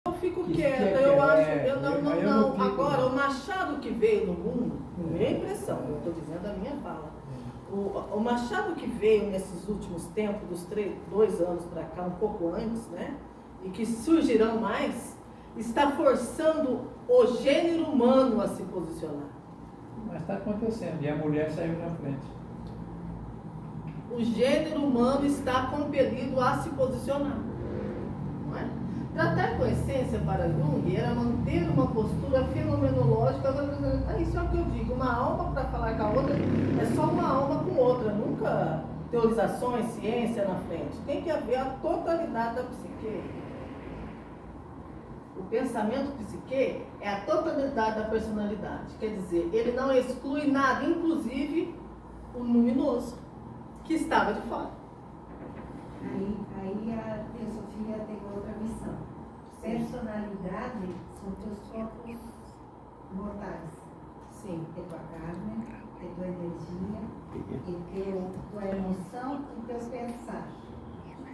Eu fico quieta, eu acho, eu não. Agora, o Machado que veio no mundo, minha impressão, eu estou dizendo a minha fala, o Machado que veio nesses últimos tempos, dos 2 anos para cá, um pouco antes, né, e que surgirão mais, está forçando o gênero humano a se posicionar. Mas está acontecendo, e a mulher saiu na frente. O gênero humano está compelido a se posicionar. Não é? Tratar com essência para Jung era manter uma postura fenomenológica. Isso é o que eu digo, uma alma para falar com a outra é só uma alma com outra, nunca teorizações, ciência na frente. Tem que haver a totalidade da psique. O pensamento psique é a totalidade da personalidade. Quer dizer, ele não exclui nada, inclusive o luminoso, que estava de fora. Aí a teosofia tem outra missão. Personalidade são teus corpos mortais. Sim. É tua carne, é tua energia, é tua emoção e teu pensar.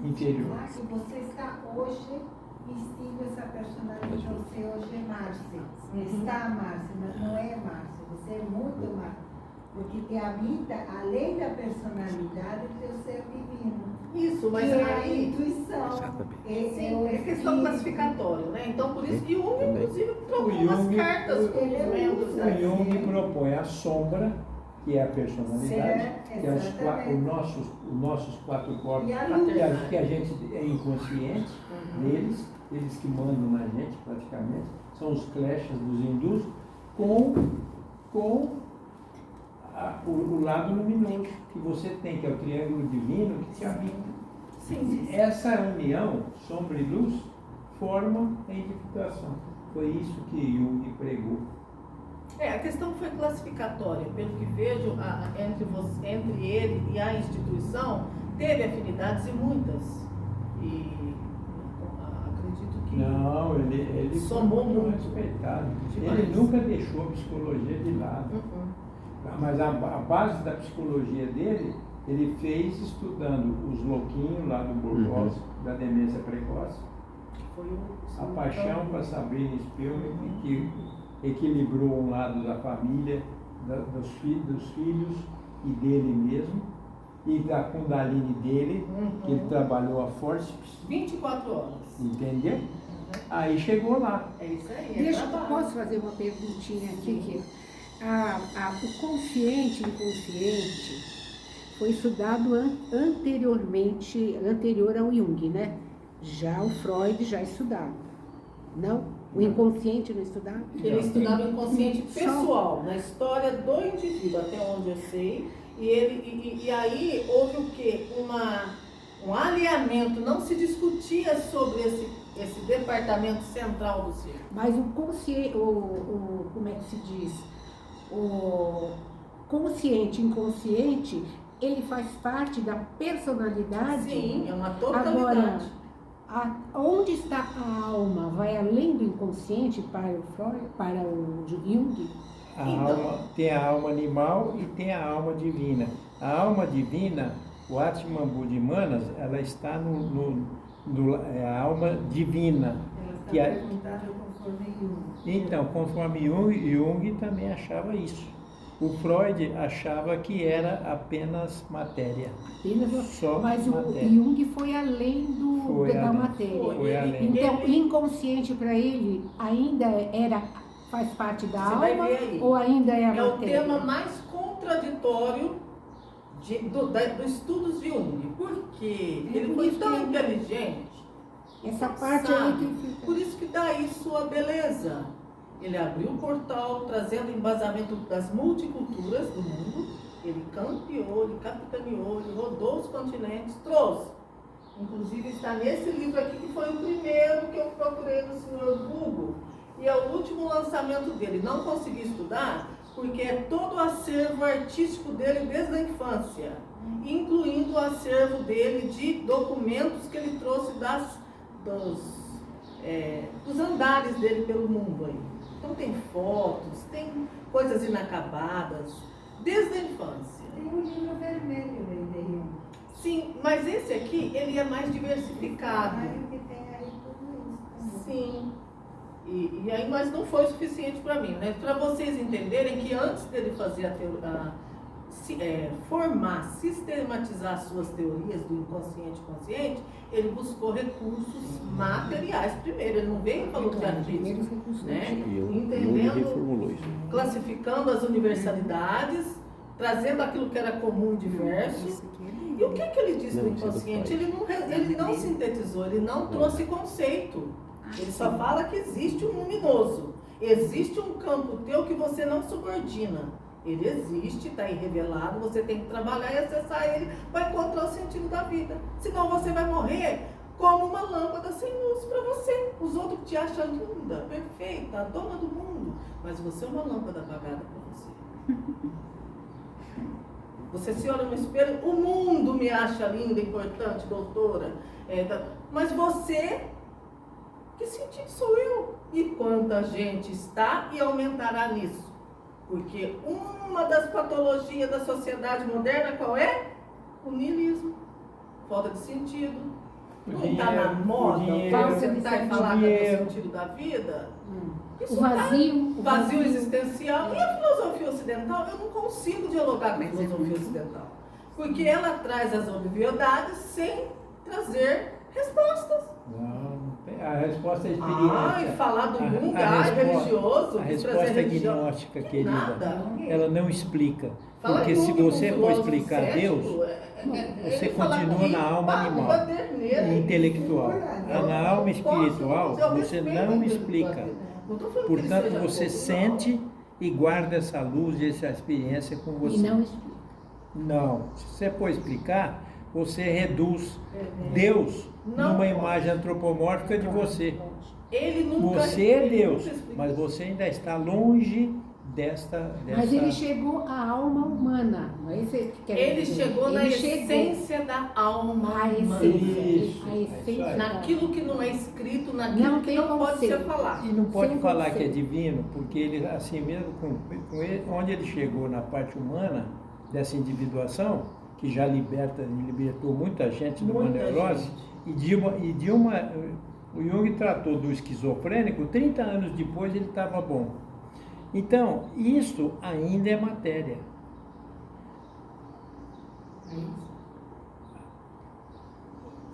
Interior. Lá que você está hoje vestindo essa personalidade. Você hoje é Márcia. Está Márcia, mas não é Márcia. Você é muito Márcia. Porque te habita, além da personalidade, o teu ser divino. Isso, mas que aí... é a intuição. Sim, é questão classificatória, né? Então, por isso, Jung, inclusive, trocou umas cartas com os membros. O Jung propõe a sombra, que é a personalidade, Certo, que é os nossos 4 corpos, E a luz. que a gente é inconsciente deles, eles que mandam na gente, praticamente, são os kleshas dos hindus, com o lado luminoso que você tem, que é o triângulo divino que te habita. Sim. Essa união, sombra e luz, forma a individuação. Foi isso que Jung pregou. A questão foi classificatória, pelo que vejo, entre ele e a instituição, teve afinidades e muitas. E acredito que Não, ele somou foi muito. respeitado. Demais. Ele nunca deixou a psicologia de lado. Mas a base da psicologia dele, ele fez estudando os louquinhos lá do Burgos, da demência precoce, a paixão para Sabrina Spielberg, que equilibrou um lado da família, dos filhos e dele mesmo, e da Kundalini dele, que ele trabalhou a forceps. 24 horas. Entendeu? Aí chegou lá. É isso aí. Posso fazer uma perguntinha aqui? Que o consciente e inconsciente foi estudado anterior ao Jung, né? Já o Freud já estudava. Não? O inconsciente não estudava? Ele estudava o inconsciente pessoal, na história do indivíduo, até onde eu sei. E aí houve o quê? Um alinhamento, não se discutia sobre esse departamento central do ser. Mas o consciente, como é que se diz? O consciente e inconsciente, ele faz parte da personalidade. Sim, é uma totalidade. Agora, onde está a alma? Vai além do inconsciente para o Freud, para o Jung? Alma, tem a alma animal e tem a alma divina. A alma divina, o Atman Buddhimanas, ela está a alma divina. Ela está perguntável conforme Jung. Então, conforme Jung também achava isso. O Freud achava que era apenas matéria. Só mas matéria. o Jung foi além da matéria. Foi além. Então, o inconsciente para ele ainda faz parte da Você vai alma ver aí. ou ainda é a É o matéria? tema mais contraditório dos estudos de Jung. Porque ele foi tão inteligente. Essa parte sabe? aí que fica. Por isso que daí sua beleza. Ele abriu o portal, trazendo embasamento das multiculturas do mundo. Ele campeou, ele capitaneou, ele rodou os continentes, trouxe. Inclusive está nesse livro aqui, que foi o primeiro que eu procurei no Sr. Google. E é o último lançamento dele. Não consegui estudar, porque é todo o acervo artístico dele desde a infância. Incluindo o acervo dele de documentos que ele trouxe dos andares dele pelo mundo aí. Então tem fotos, tem coisas inacabadas, desde a infância. Tem um livro vermelho aí de Jung. Sim, mas esse aqui, ele é mais diversificado. Aí que tem aí tudo isso. Sim. E aí, mas não foi o suficiente para mim, né? Para vocês entenderem que antes dele fazer formar, sistematizar suas teorias do inconsciente consciente, ele buscou recursos materiais primeiro. Ele não veio e falou criativismo, né? Jung reformulou isso. Classificando as universalidades, trazendo aquilo que era comum e diverso. E o que ele disse do inconsciente? Ele não sintetizou, ele não trouxe conceito. Ele só fala que existe um luminoso, existe um campo teu que você não subordina. Ele existe, está aí revelado, você tem que trabalhar e acessar ele para encontrar o sentido da vida. Senão você vai morrer como uma lâmpada sem luz para você. Os outros te acham linda, perfeita, a dona do mundo, mas você é uma lâmpada apagada para você. Você se olha no espelho, o mundo me acha linda, importante, doutora. Mas você, que sentido sou eu? E quanta gente está e aumentará nisso? Porque uma das patologias da sociedade moderna, qual é? O niilismo. Falta de sentido. Não está na moda você tentar falar do sentido da vida? O vazio. O vazio existencial. E a filosofia ocidental? Eu não consigo dialogar com a filosofia ocidental. Porque ela traz as obviedades sem trazer respostas. Não, a resposta é experiência. E falar do mundo, religioso. A resposta agnóstica, querida, nada. ela não explica. Fala Porque se você for explicar cético, Deus, você continua na alma animal e intelectual. Na alma espiritual, você não explica. Portanto, você sente e guarda essa luz e essa experiência com você. E não explica. Não. Se você for explicar, você reduz Deus numa imagem antropomórfica de você. Ele nunca, você é Deus, mas você ainda está longe desta... Mas ele chegou à alma humana, não é isso que quer ele dizer? Chegou na essência da alma humana. A essência. Naquilo que não é escrito, naquilo que não pode ser falado. E não pode Sem falar conceito. que é divino, porque ele, assim mesmo, com ele, onde ele chegou na parte humana, dessa individuação, que já libertou muita gente de uma neurose, o Jung tratou do esquizofrênico, 30 anos depois ele estava bom. Então, isso ainda é matéria.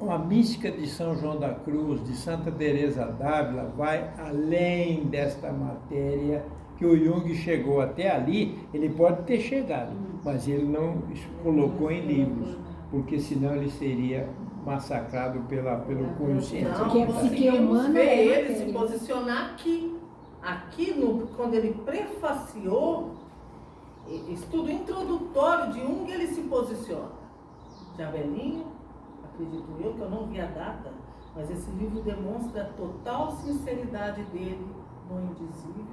A mística de São João da Cruz, de Santa Teresa d'Ávila, vai além desta matéria que o Jung chegou até ali. Ele pode ter chegado, mas ele não colocou em livros, porque senão ele seria massacrado pelo cunho científico. Porque a psique humana ver é ele matéria. se posicionar aqui. Quando ele prefaciou estudo introdutório de Jung, ele se posiciona. Já velhinho, acredito eu, que eu não vi a data, mas esse livro demonstra a total sinceridade dele no indizível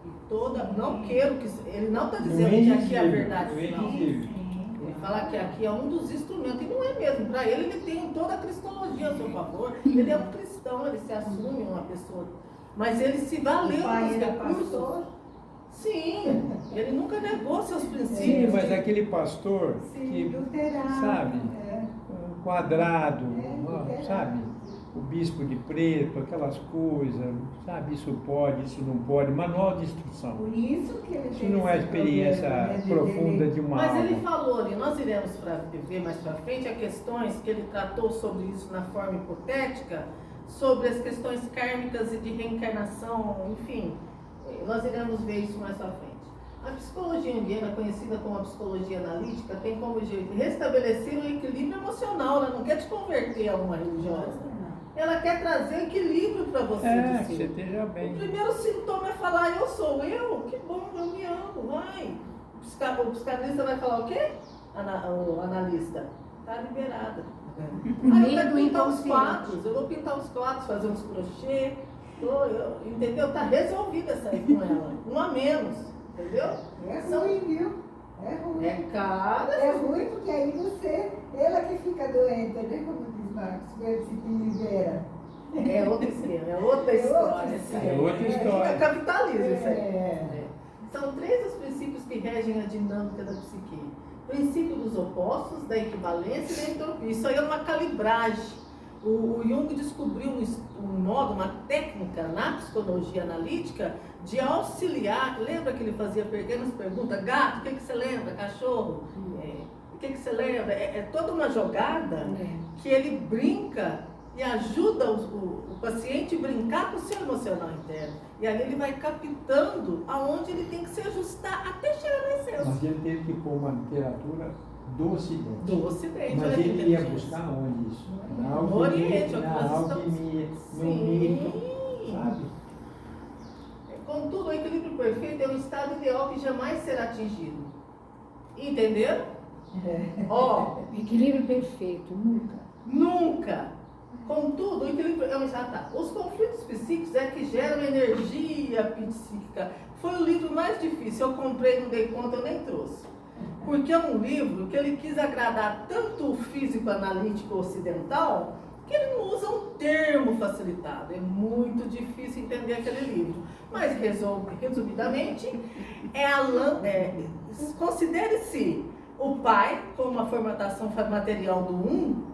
e toda. Não quero que. Ele não está dizendo que aqui é a verdade final. Ele fala que aqui é um dos instrumentos, e não é mesmo. Para ele tem toda a cristologia a seu favor. Ele é um cristão, ele se assume uma pessoa. Mas ele se valeu dos recursos. Sim, ele nunca negou seus princípios. Sim, mas aquele pastor que, luterano, sabe, quadrado, luterano. sabe, o bispo de preto, aquelas coisas, sabe, isso pode, isso não pode, manual de instrução. Por isso que ele Isso não é experiência profunda de uma Mas alma. ele falou ali, nós iremos ver mais para frente as questões que ele tratou sobre isso na forma hipotética, sobre as questões kármicas e de reencarnação, enfim, nós iremos ver isso mais para frente. A psicologia junguiana, conhecida como a psicologia analítica, tem como jeito restabelecer o equilíbrio emocional. Ela não quer te converter a uma religiosa. Ela quer trazer equilíbrio para você. Que você esteja bem. O primeiro sintoma é falar, eu sou eu, que bom, eu me amo, vai. O psicanalista vai falar o quê? O analista, está liberada. Aí eu vou pintar os quadros, fazer uns crochê, entendeu? Está resolvida essa aí com ela, um a menos, entendeu? É ruim, viu? É ruim. É cara. É ruim porque aí ela que fica doente, né? Como diz Marx, ele se libera. É outro esquema, é outra história. É outra história. É capitalismo isso aí. São 3 os princípios que regem a dinâmica da psique. Princípio dos opostos, da equivalência e da entropia. Isso aí é uma calibragem. O Jung descobriu um modo, uma técnica na psicologia analítica de auxiliar. Lembra que ele fazia pequenas perguntas? Gato, o que você lembra? Cachorro? O que você lembra? É toda uma jogada que ele brinca e ajuda o paciente a brincar com o seu emocional interno. E aí ele vai captando aonde ele tem que se ajustar até chegar na essência. Mas ele teve que pôr uma literatura do Ocidente. Do Ocidente. Mas olha que ele ia inteligência. buscar onde isso? Na No Oriente, alquimia, é o que na nós estamos- alquimia, no Sim. mito, sabe? Contudo, o equilíbrio perfeito é um estado ideal que jamais será atingido. Entenderam? Ó, Equilíbrio perfeito, nunca. nunca. Contudo, o equilíbrio é um estado. Os conflitos psíquicos é que geram energia psíquica. Foi o livro mais difícil. Eu comprei, não dei conta, eu nem trouxe. Porque é um livro que ele quis agradar tanto o físico analítico ocidental, que ele não usa um termo facilitado. É muito difícil entender aquele livro. Mas, resumidamente, considere-se o pai como uma formatação material do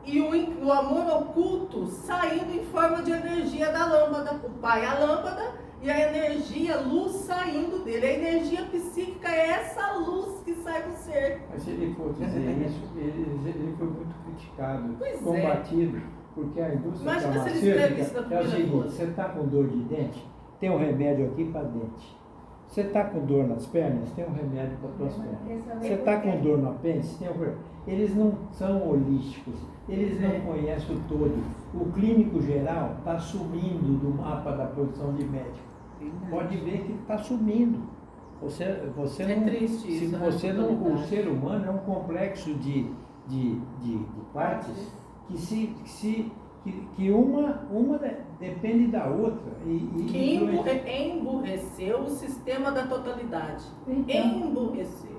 e o amor oculto saindo em forma de energia da lâmpada. O pai é a lâmpada e a energia, luz saindo dele. A energia psíquica é essa luz que sai do ser. Mas se ele for dizer isso, ele foi muito criticado, Pois é. combatido, porque a indústria Imagina se ele escreve isso na farmacêutica é o primeira seguinte, folha. você está com dor de dente, tem um remédio aqui para dente. Você está com dor nas pernas, tem um remédio para suas pernas. Você está com dor no apêndice, tem um remédio. Eles não são holísticos, eles não conhecem o todo. O clínico geral está sumindo do mapa da produção de médico. Pode ver que está sumindo. Você É não, triste se isso, você né? não, o ser humano é um complexo de partes que uma depende da outra. Que emburreceu o sistema da totalidade. Emburreceu.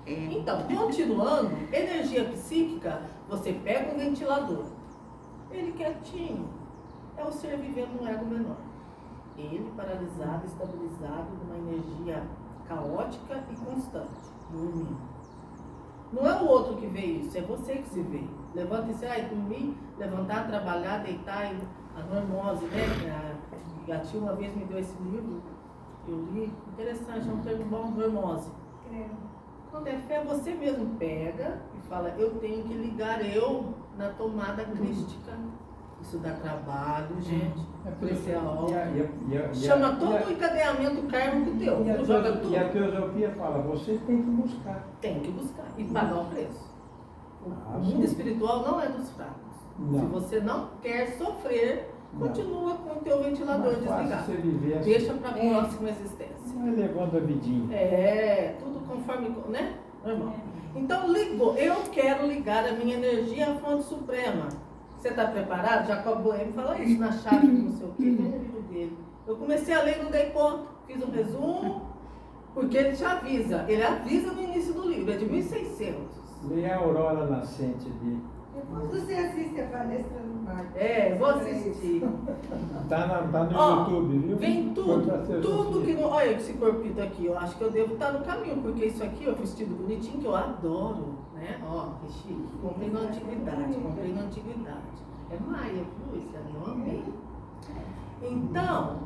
Então, continuando, energia psíquica, você pega um ventilador, ele quietinho, é o ser vivendo num ego menor. Ele paralisado, estabilizado numa energia caótica e constante, dormindo. Não é o outro que vê isso, é você que se vê. Levanta e diz, dormir, levantar, trabalhar, deitar, a normose, né? A gatinha uma vez me deu esse livro, eu li, interessante, é um termo bom, normose. Quando é fé, você mesmo pega e fala, eu tenho que ligar eu na tomada crística. Isso dá trabalho, gente. Por isso é a obra. Chama todo o encadeamento kármico teu. Não joga tudo. E a teosofia fala, você tem que buscar. Tem que buscar e pagar o preço. O sim. mundo espiritual não é dos fracos. Não. Se você não quer sofrer, Não. continua com o teu ventilador Mais fácil desligado. você viver assim. Deixa para a próxima existência. Vai levando a vidinha. Tudo conforme, né? Normal. Então, ligou. Eu quero ligar a minha energia à fonte suprema. Você está preparado? Jacob Boehme fala isso na chave do não sei o quê, tem um vídeo dele. Eu comecei a ler, não dei conta. Fiz um resumo, porque ele te avisa. Ele avisa no início do livro, é de 1600. Leia a aurora nascente dele. Depois você assiste a palestra no Marco. Vou assistir. Tá no Ó, YouTube, viu? Vem Foi pra tudo teosofia. que não. Olha esse corpito aqui, eu acho que eu devo estar no caminho, porque isso aqui, ó, vestido bonitinho, que eu adoro, né? Ó, que chique. Comprei na antiguidade. É maia, viu? Esse ali eu amei. Então,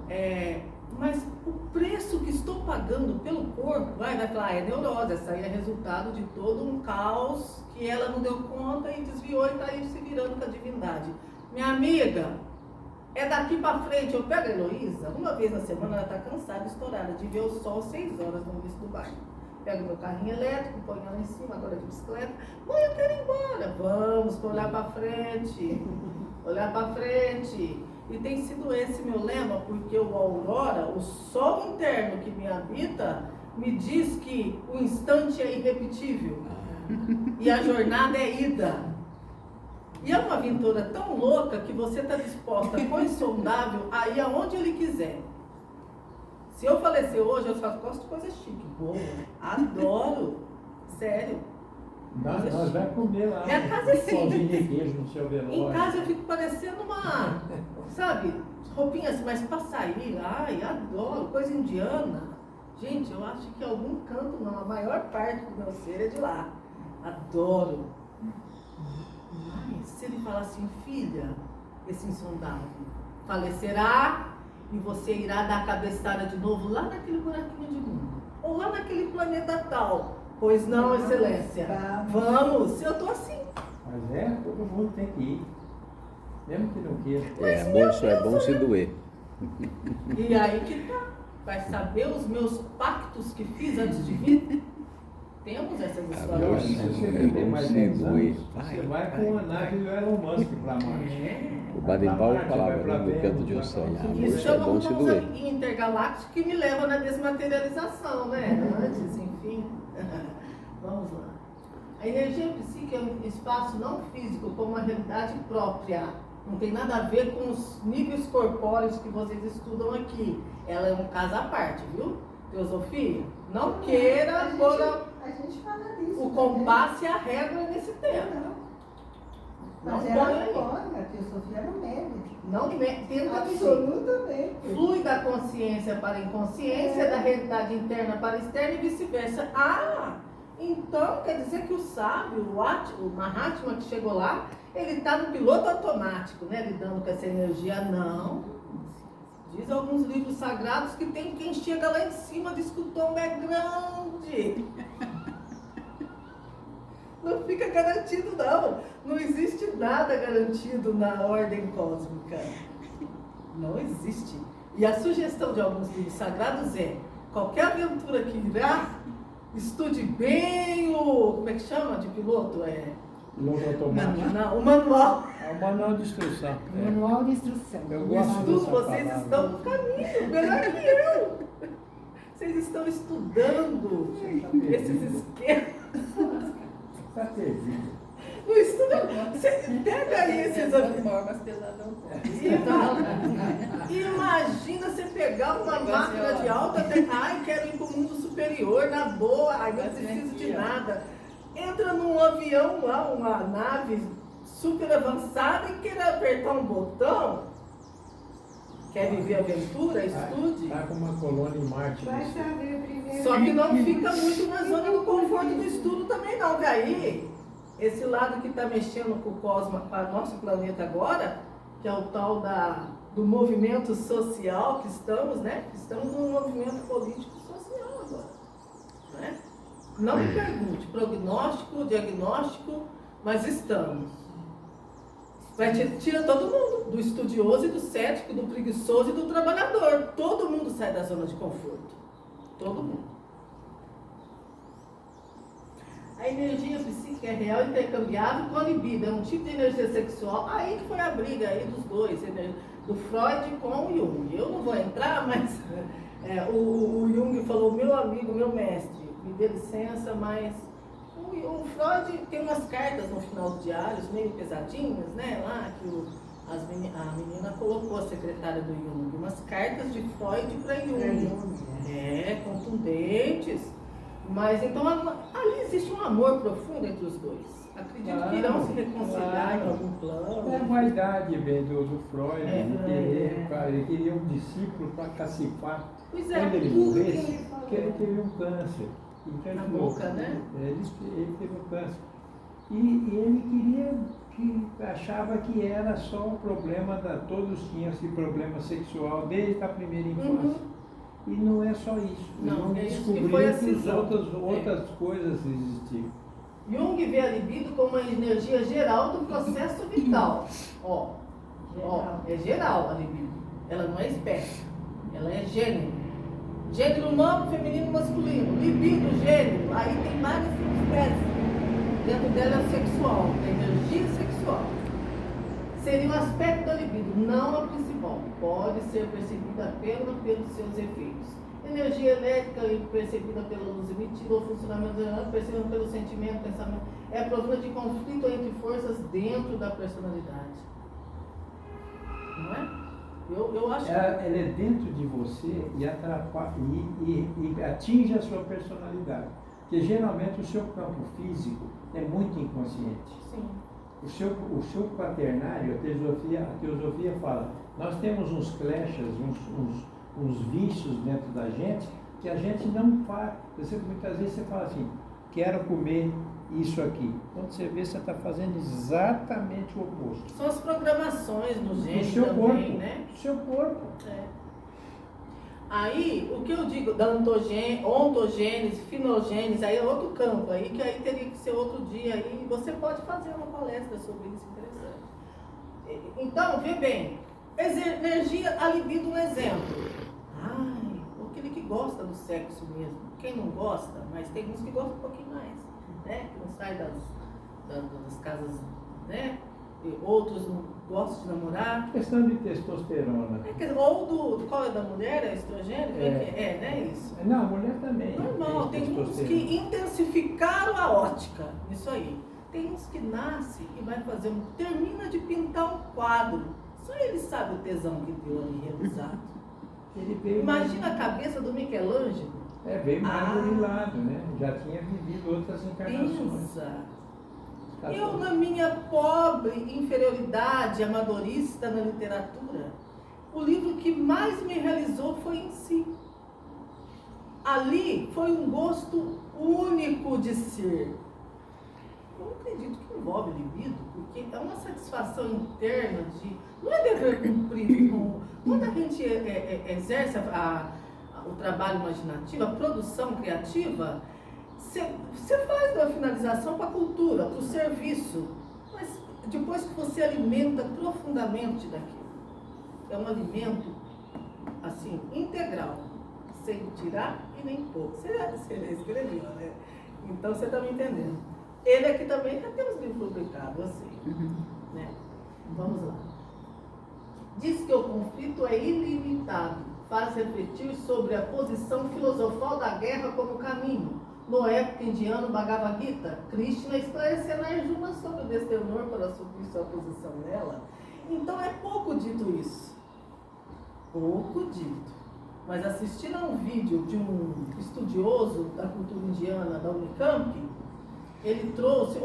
mas o preço que estou pagando pelo corpo, vai falar, é neurose, essa aí é resultado de todo um caos que ela não deu conta e desviou e está aí se virando com a divindade. Minha amiga, é daqui para frente, eu pego a Heloísa, uma vez na semana ela está cansada, estourada, de ver o sol 6 horas no início do bairro. Pego meu carrinho elétrico, ponho ela em cima, agora de bicicleta, mãe, eu quero ir embora. Vamos para olhar para frente, olhar para frente. E tem sido esse meu lema, porque o Aurora, o sol interno que me habita, me diz que o instante é irrepetível. E a jornada é ida. E é uma aventura tão louca que você está disposta, com insondável, a ir aonde ele quiser. Se eu falecer hoje, eu só gosto de coisa chique, boa, adoro, sério. Nós vamos comer lá. Minha casa é pãozinho simples. de queijo no seu velório. Em casa eu fico parecendo uma, sabe, roupinha assim, mas pra sair, ai, adoro, coisa indiana. Gente, eu acho que algum canto não, a maior parte do meu ser é de lá. Adoro. Mas se ele falar assim, filha, esse insondável falecerá e você irá dar a cabeçada de novo lá naquele buraquinho de mundo. Ou lá naquele planeta tal. Pois não, excelência. Vamos, eu tô assim. Mas todo mundo tem que ir. Mesmo que não queira. É bom se doer. E aí que tá. Vai saber os meus pactos que fiz antes de vir? Temos essas histórias. Se você É viver bom mais se 10 doer. anos, você vai com a nave do Elon Musk para Marte. O Baden-Powell Vai falava, pra né, do Vênus, canto de um vai sonho. pra- Amor, Isso é chama bom se doer. um intergaláctico que me leva na desmaterialização, né? Antes, enfim. Vamos lá. A energia psíquica é um espaço não físico como uma realidade própria. Não tem nada a ver com os níveis corpóreos que vocês estudam aqui. Ela é um caso à parte, viu? Teosofia. Não queira pôr A gente fala disso. o compasso e a régua nesse tema. Não. Não Mas põe ela aí. pode, a teosofia não mede. Não tenta dizer. Absolutamente. Flui da consciência para a inconsciência, da realidade interna para a externa e vice-versa. Ah, então quer dizer que o sábio, o Mahatma que chegou lá, ele está no piloto automático, né? Lidando com essa energia. Não. Diz alguns livros sagrados que tem quem chega lá em cima diz que o tombo é grande. Não fica garantido, não. Não existe nada garantido na ordem cósmica. Não existe. E a sugestão de alguns livros sagrados é: qualquer aventura que irá, estude bem o. Como é que chama de piloto? Piloto automático. Não, o manual. É o manual de instrução. Manual de instrução. Eu O gosto estudo, dessa vocês palavra. estão no caminho, melhor que eu. Vocês estão estudando esses esquemas. Está perdido. Não estuda. Você pega aí esses formas pesadão. Imagina você pegar uma máquina de alta tecnologia. Ai, quero ir para o mundo superior, na boa. Ai, não preciso de nada. Entra num avião lá, uma nave super avançada e quer apertar um botão. Quer viver aventura? Estude. Está com uma colônia em Marte. Vai saber primeiro. Só que não fica muito na zona do conforto do estudo também não, que aí, esse lado que está mexendo com o cosmos, com o nosso planeta agora, que é o tal do movimento social que estamos, né? Estamos num movimento político social agora, né? Não me pergunte, prognóstico, diagnóstico, mas estamos. Tira todo mundo, do estudioso e do cético, do preguiçoso e do trabalhador. Todo mundo sai da zona de conforto. Todo mundo. A energia psíquica é real, intercambiável com a libido. É um tipo de energia sexual. Aí que foi a briga aí dos dois, do Freud com o Jung. Eu não vou entrar, mas o Jung falou, meu amigo, meu mestre, me dê licença, mas o Freud tem umas cartas no final do diário, meio pesadinhas, né? Lá que a menina colocou, a secretária do Jung, umas cartas de Freud para Jung. Contundentes. Mas então ali existe um amor profundo entre os dois. Acredito que irão se reconciliar em algum plano. É a vaidade do Freud, ele queria um discípulo para cacifar. Pois é, Quando ele tudo que morresse, ele falou. porque ele teve um câncer. Então, Na ele falou, boca, né? Ele teve um câncer. E ele achava que era só um problema, todos tinham esse problema sexual desde a primeira infância. E não é só isso. Não, Jung é isso que descobriu foi a que cisão. outras coisas existiam. Jung vê a libido como uma energia geral do processo vital. É geral a libido. Ela não é espécie. Ela é gênero. Gênero humano, feminino, masculino. Libido, gênero. Aí tem várias espécies. Dentro dela é o sexual, a energia sexual. Seria um aspecto da libido, não a principal. Pode ser percebida apenas pelos seus efeitos. Energia elétrica percebida pela luz emitida, ou funcionamento percebida pelo sentimento, pensamento, é provida de conflito entre forças dentro da personalidade. Não é? Eu acho Ela é dentro de você e atrapalha e atinge a sua personalidade. Porque geralmente o seu campo físico é muito inconsciente. Sim. O seu quaternário, a teosofia fala, nós temos uns kleshas, uns vícios dentro da gente que a gente não faz. Muitas vezes você fala assim, quero comer, isso aqui. Quando você vê, você está fazendo exatamente o oposto. São as programações no Do gene seu também, corpo. né? Do seu corpo. É. Aí, o que eu digo da ontogênese, finogênese, aí é outro campo, aí que aí teria que ser outro dia, aí você pode fazer uma palestra sobre isso, interessante. Então, vê bem, energia, a libido, um exemplo. Ai, aquele que gosta do sexo mesmo, quem não gosta, mas tem uns que gostam um pouquinho mais, né? Que não sai das casas, né? E outros não gostam de namorar. Questão de testosterona. Ou qual é da mulher? É estrogênio? Né? Isso. Não, a mulher também. Normal, tem uns que intensificaram a ótica, isso aí. Tem uns que nasce e vai fazer termina de pintar um quadro. Só ele sabe o tesão que deu ali realizado. Imagina a cabeça do Michelangelo. Veio mais burilado, né? Já tinha vivido outras encarnações. Pensa. Eu, na minha pobre inferioridade amadorista na literatura, o livro que mais me realizou foi em si. Ali foi um gosto único de ser. Eu não acredito que envolve libido, porque é uma satisfação interna de... Não é dever cumprido. Quando a gente exerce o trabalho imaginativo, a produção criativa, você faz uma finalização para a cultura, para o serviço, mas depois que você alimenta profundamente daquilo, é um alimento, assim, integral, sem tirar e nem pôr. Você escreveu, né? Então você está me entendendo. Ele aqui também já tem uns livros publicados, assim, né? Vamos lá. Diz que o conflito é ilimitado, faz refletir sobre a posição filosofal da guerra como caminho. No época indiano Bhagavad Gita, Krishna esclarecendo a Arjuna sobre o destemor para assumir sua posição nela. Então é pouco dito isso. Pouco dito. Mas assistindo a um vídeo de um estudioso da cultura indiana da Unicamp, ele trouxe,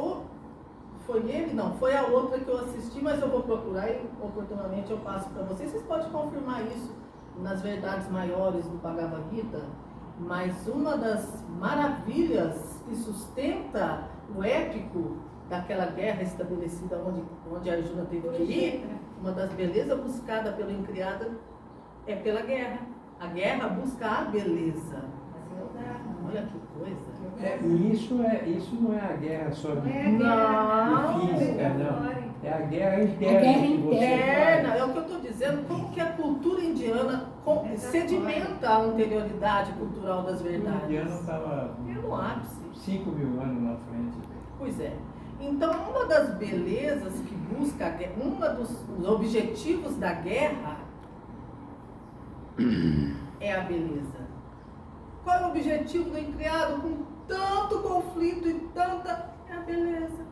foi ele? Não, foi a outra que eu assisti, mas eu vou procurar e oportunamente eu passo para vocês. Vocês podem confirmar isso nas verdades maiores do Bhagavad Gita. Mas uma das maravilhas que sustenta o épico daquela guerra estabelecida onde a Arjuna teve que ir, uma das belezas buscadas pelo incriado é pela guerra. A guerra busca a beleza. Olha que coisa. E isso não é a guerra só de física, não. É a guerra interna. A guerra que você Interna, faz. é o que eu estou dizendo, como que a cultura indiana sedimenta a anterioridade cultural das O verdades. indiano estava É no ápice. 5.000 anos na frente. Pois é. Então, uma das belezas que busca a guerra, dos objetivos da guerra é a beleza. Qual é o objetivo do incriado com tanto conflito e tanta... É a beleza.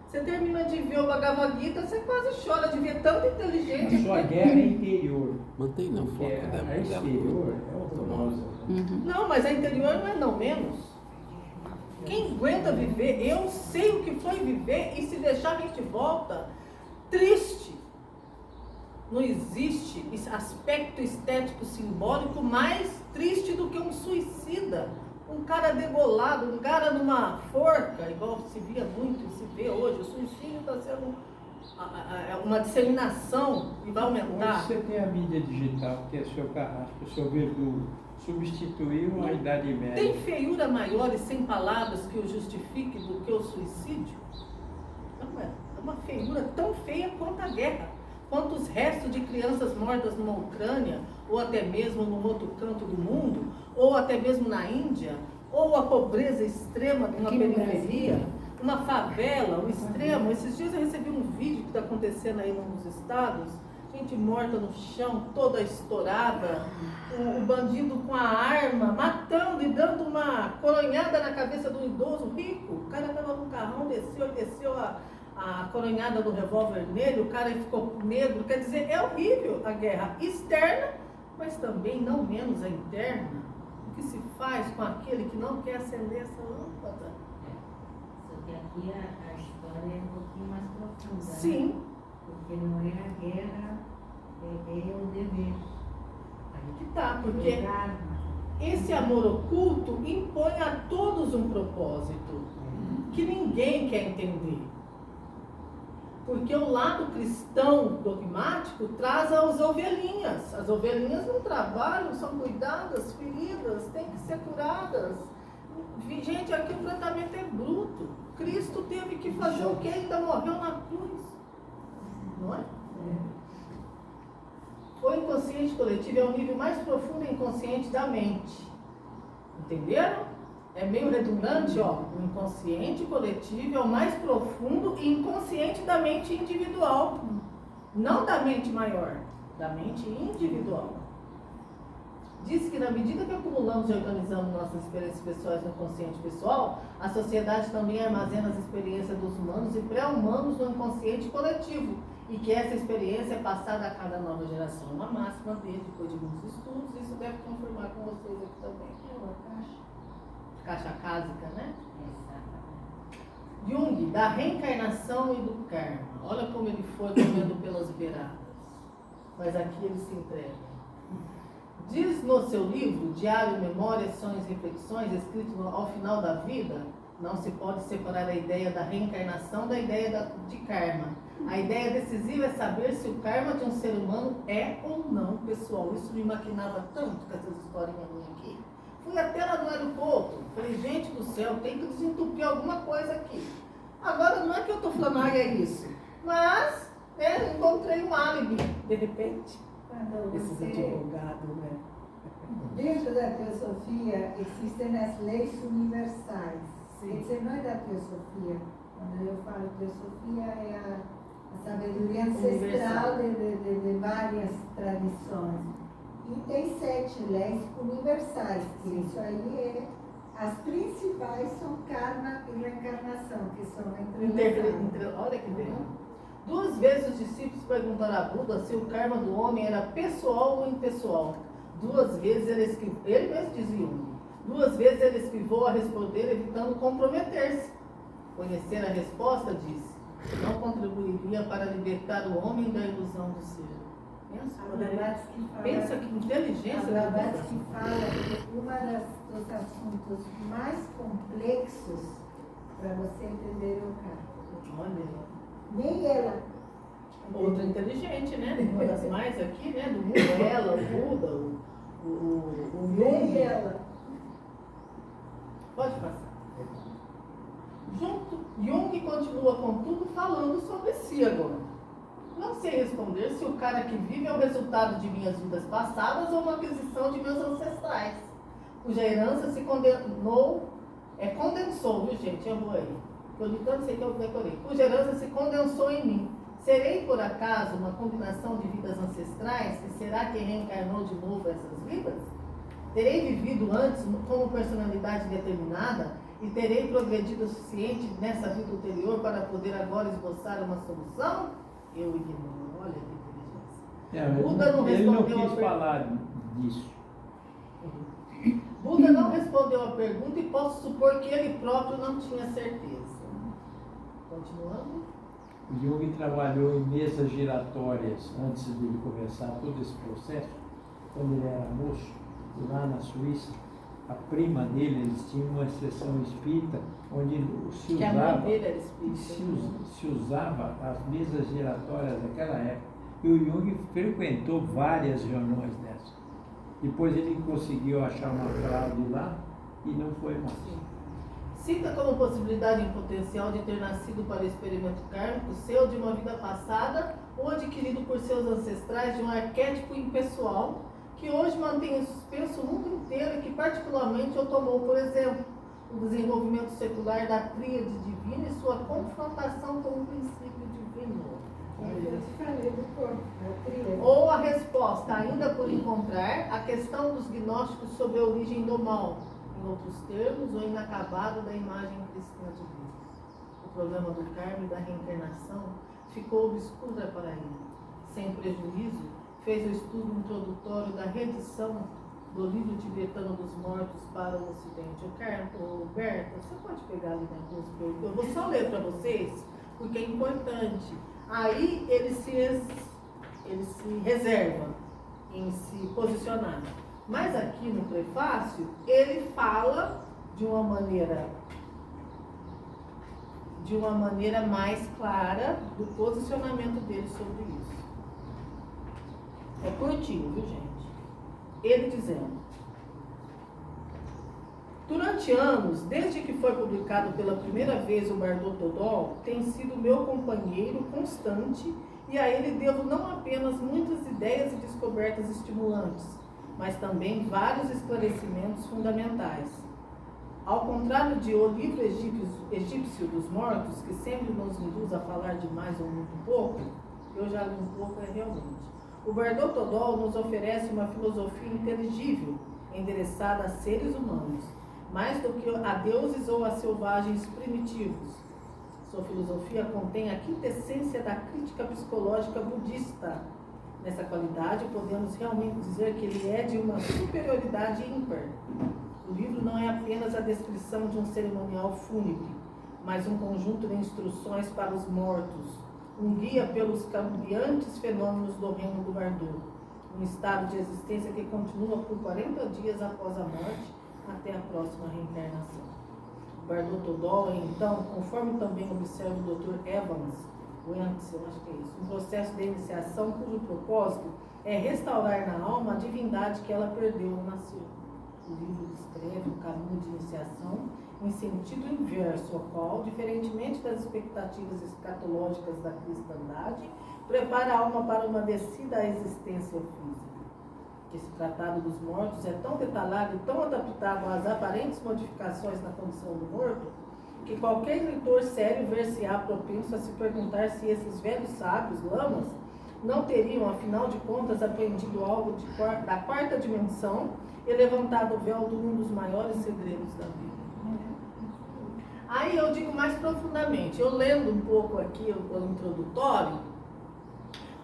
Você termina de ver o Bhagavad Gita, você quase chora de ver tanto inteligente. A sua guerra é interior. Mantém no foco Porque a exterior é horrorosa. Não, mas a interior não é não menos. Quem aguenta viver, eu sei o que foi viver e se deixar a gente volta triste. Não existe aspecto estético simbólico mais triste do que um suicida. Um cara degolado, um cara numa forca, igual se via muito e se vê hoje. O suicídio está sendo uma disseminação e vai aumentar. Hoje você tem a mídia digital, que é seu carrasco, seu verdugo. Substituiu a Idade Média. Tem feiura maior e sem palavras que o justifique do que o suicídio? Não é. É uma feiura tão feia quanto a guerra. Quanto os restos de crianças mortas numa Ucrânia, ou até mesmo num outro canto do mundo, ou até mesmo na Índia, ou a pobreza extrema de uma periferia, uma favela, um extremo. Esses dias eu recebi um vídeo que está acontecendo aí nos estados, gente morta no chão, toda estourada, o bandido com a arma, matando e dando uma coronhada na cabeça do idoso rico. O cara estava no carrão, desceu a coronhada do revólver nele, o cara ficou negro. Quer dizer, é horrível a guerra externa, mas também não menos a interna. O que se faz com aquele que não quer acender essa lâmpada? Só que aqui a história é um pouquinho mais profunda. Sim. Né? Porque não é a guerra, é o dever. Aí que tá, porque Lugar, esse amor oculto impõe a todos um propósito. que ninguém quer entender. Porque o lado cristão dogmático traz as ovelhinhas. As ovelhinhas não trabalham, são cuidadas, feridas, têm que ser curadas. Gente, aqui o tratamento é bruto. Cristo teve que fazer o que? Ainda morreu na cruz. Não é? O inconsciente coletivo é o nível mais profundo e inconsciente da mente. Entenderam? É meio redundante, ó. O inconsciente coletivo é o mais profundo e inconsciente da mente individual. Não da mente maior, da mente individual. Diz que na medida que acumulamos e organizamos nossas experiências pessoais no consciente pessoal, a sociedade também armazena as experiências dos humanos e pré-humanos no inconsciente coletivo, e que essa experiência é passada a cada nova geração. Uma máxima dele, depois de muitos estudos, isso deve confirmar com vocês aqui também. Caixa cásica, né? Jung, da reencarnação e do karma. Olha como ele foi comendo pelas beiradas. Mas aqui ele se entrega. Diz no seu livro, Diário, Memórias, Sonhos e Reflexões, escrito ao final da vida, não se pode separar a ideia da reencarnação da ideia de karma. A ideia decisiva é saber se o karma de um ser humano é ou não pessoal. Isso me maquinava tanto com essas historinhas minhas aqui. Fui até lá no aeroporto, falei, gente do céu, tem que desentupir alguma coisa aqui. Agora não é que eu estou falando, é isso, mas encontrei um álibi, de repente. Esses advogados, né? Dentro da teosofia existem as leis universais. Sim. Quer dizer, não é da teosofia. Quando eu falo teosofia, é a sabedoria ancestral de várias tradições. E tem 7 leis universais, que isso aí as principais são karma e reencarnação, que são entrelaçadas. Olha que bem. 2 vezes os discípulos perguntaram a Buda se o karma do homem era pessoal ou impessoal. 2 vezes ele esquivou, ele mesmo dizia 2 vezes ele esquivou a responder, evitando comprometer-se. Conhecer a resposta, disse, não contribuiria para libertar o homem da ilusão do ser. Pensa que inteligência. A Blavatsky fala que um dos assuntos mais complexos para você entender o karma. Olha. Nem ela. Outra inteligente, né? Uma das mais aqui, né? Do mundo, ela, o Buda, o Nem Jung. ela. Pode passar. Jung continua, contudo, falando sobre si agora. Não sei responder se o cara que vive é o resultado de minhas vidas passadas ou uma aquisição de meus ancestrais, cuja herança se condensou, viu gente? Eu vou aí. Eu li tanto, sei que eu decorei. Cuja herança se condensou em mim. Serei, por acaso, uma combinação de vidas ancestrais? E será que reencarnou de novo essas vidas? Terei vivido antes como personalidade determinada e terei progredido o suficiente nessa vida ulterior para poder agora esboçar uma solução? Eu ignoro. Olha que inteligência. Buda não ele não respondeu quis falar disso. Buda não respondeu a pergunta e posso supor que ele próprio não tinha certeza. Continuando. O Jung trabalhou em mesas giratórias antes de ele começar todo esse processo, quando ele era moço, lá na Suíça. A prima dele, eles tinham uma sessão espírita onde se Que a mãe usava, dele era espírita. se usava as mesas giratórias daquela época. E o Jung frequentou várias reuniões dessas. Depois ele conseguiu achar uma fraude lá e não foi mais. Cita como possibilidade em potencial de ter nascido para o experimento kármico seu de uma vida passada ou adquirido por seus ancestrais de um arquétipo impessoal que hoje mantém em suspenso o mundo inteiro e que particularmente o tomou, por exemplo, o desenvolvimento secular da tríade divina e sua confrontação com o princípio divino. Eu te falei do corpo, a tríade. Ou a resposta, ainda por encontrar, a questão dos gnósticos sobre a origem do mal, em outros termos, o inacabado da imagem cristã de Deus. O problema do karma e da reencarnação ficou obscura para ele. Sem prejuízo, fez o estudo introdutório da reedição do livro tibetano dos mortos para o ocidente. O Berta, você pode pegar ali na alguns perguntas? Eu vou só ler para vocês, porque é importante. Aí ele se reserva em se posicionar. Mas aqui no prefácio, ele fala de uma maneira de uma maneira mais clara do posicionamento dele sobre isso. É curtinho, viu, gente? Ele dizendo: durante anos, desde que foi publicado pela primeira vez o Bardot Todol, tem sido meu companheiro constante e a ele devo não apenas muitas ideias e descobertas estimulantes, mas também vários esclarecimentos fundamentais. Ao contrário de O Livro Egípcio dos Mortos, que sempre nos induz a falar de mais ou muito pouco, eu já li um pouco realmente. O Bardot Todol nos oferece uma filosofia inteligível, endereçada a seres humanos, mais do que a deuses ou a selvagens primitivos. Sua filosofia contém a quintessência da crítica psicológica budista. Nessa qualidade, podemos realmente dizer que ele é de uma superioridade ímpar. O livro não é apenas a descrição de um cerimonial fúnebre, mas um conjunto de instruções para os mortos, um guia pelos cambiantes fenômenos do reino do Bardot, um estado de existência que continua por 40 dias após a morte, até a próxima reencarnação. O Bardot Todol é, então, conforme também observa o Dr. Evans Wentz, eu acho que é isso, um processo de iniciação cujo propósito é restaurar na alma a divindade que ela perdeu ao nascer. O livro descreve o caminho de iniciação em sentido inverso, ao qual, diferentemente das expectativas escatológicas da cristandade, prepara a alma para uma descida à existência física. Esse tratado dos mortos é tão detalhado e tão adaptado às aparentes modificações na condição do morto, que qualquer leitor sério ver-se-á propenso a se perguntar se esses velhos sábios, lamas, não teriam, afinal de contas, aprendido algo da quarta dimensão e levantado o véu de um dos maiores segredos da vida. Aí eu digo mais profundamente, eu lendo um pouco aqui o introdutório,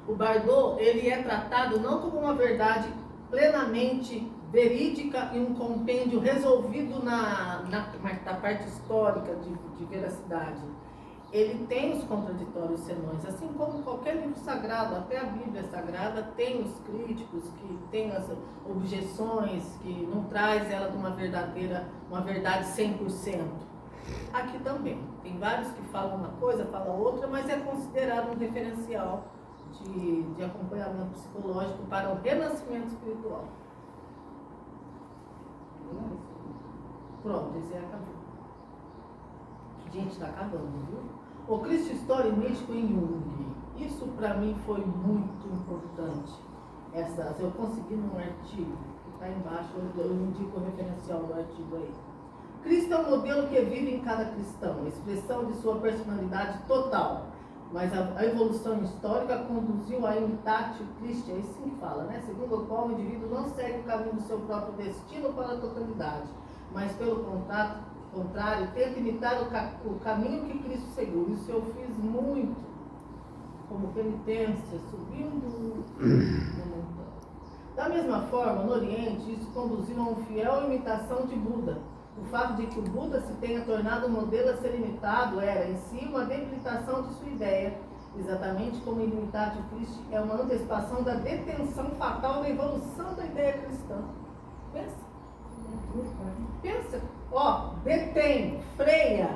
o Bardot, ele é tratado não como uma verdade plenamente verídica e um compêndio resolvido na parte histórica de veracidade. Ele tem os contraditórios senões, assim como qualquer livro sagrado, até a Bíblia Sagrada tem os críticos, que tem as objeções, que não traz ela de uma verdade 100%. Aqui também, tem vários que falam uma coisa, falam outra, mas é considerado um referencial de acompanhamento psicológico para o renascimento espiritual. Pronto, esse acabou. Gente, está acabando, viu? O Cristo Story místico em Jung. Isso para mim foi muito importante. Eu consegui num artigo que está embaixo, eu indico o referencial do artigo aí. Cristo é um modelo que vive em cada cristão, expressão de sua personalidade total. Mas a evolução histórica conduziu a imitatio Christi, é assim que fala, né? Segundo o qual o indivíduo não segue o caminho do seu próprio destino para a totalidade, mas pelo contrário, tenta imitar o caminho que Cristo seguiu. Isso eu fiz muito, como penitência, subindo no montão. Da mesma forma, no Oriente, isso conduziu a uma fiel imitação de Buda. O fato de que o Buda se tenha tornado um modelo a ser imitado era, em si, uma debilitação de sua ideia, exatamente como imitatio Christi é uma antecipação da detenção fatal da evolução da ideia cristã. Pensa, detém, freia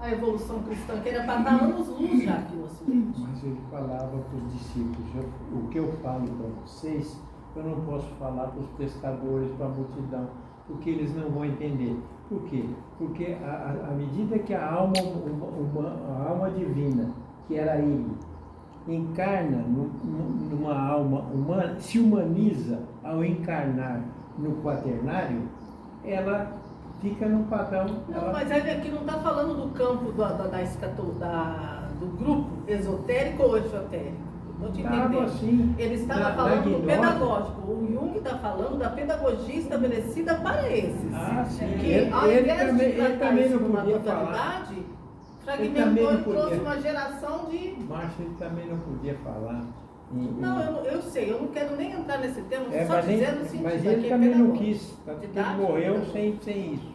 a evolução cristã, que era para dar anos-luz já aqui no Ocidente. Mas ele falava para os discípulos, o que eu falo para vocês, eu não posso falar para os pescadores, para a multidão, porque eles não vão entender. Por quê? Porque à medida que a alma divina, que era ele, encarna numa alma humana, se humaniza ao encarnar no quaternário, ela fica no padrão. Não, mas ele aqui não está falando do campo do grupo esotérico ou esotérico. Estou te entendendo. Assim, ele estava falando do pedagógico. O Jung está falando da pedagogia estabelecida para esses. Ah, sim. Que ao invés de tratar isso não numa podia totalidade, fragmentou e trouxe podia. uma geração de... Márcio, ele também não podia falar. Não, eu sei, eu não quero nem entrar nesse tema, só mas dizendo o sentido. Mas ele aqui também é não pedagógico. quis, porque ele morreu sem isso.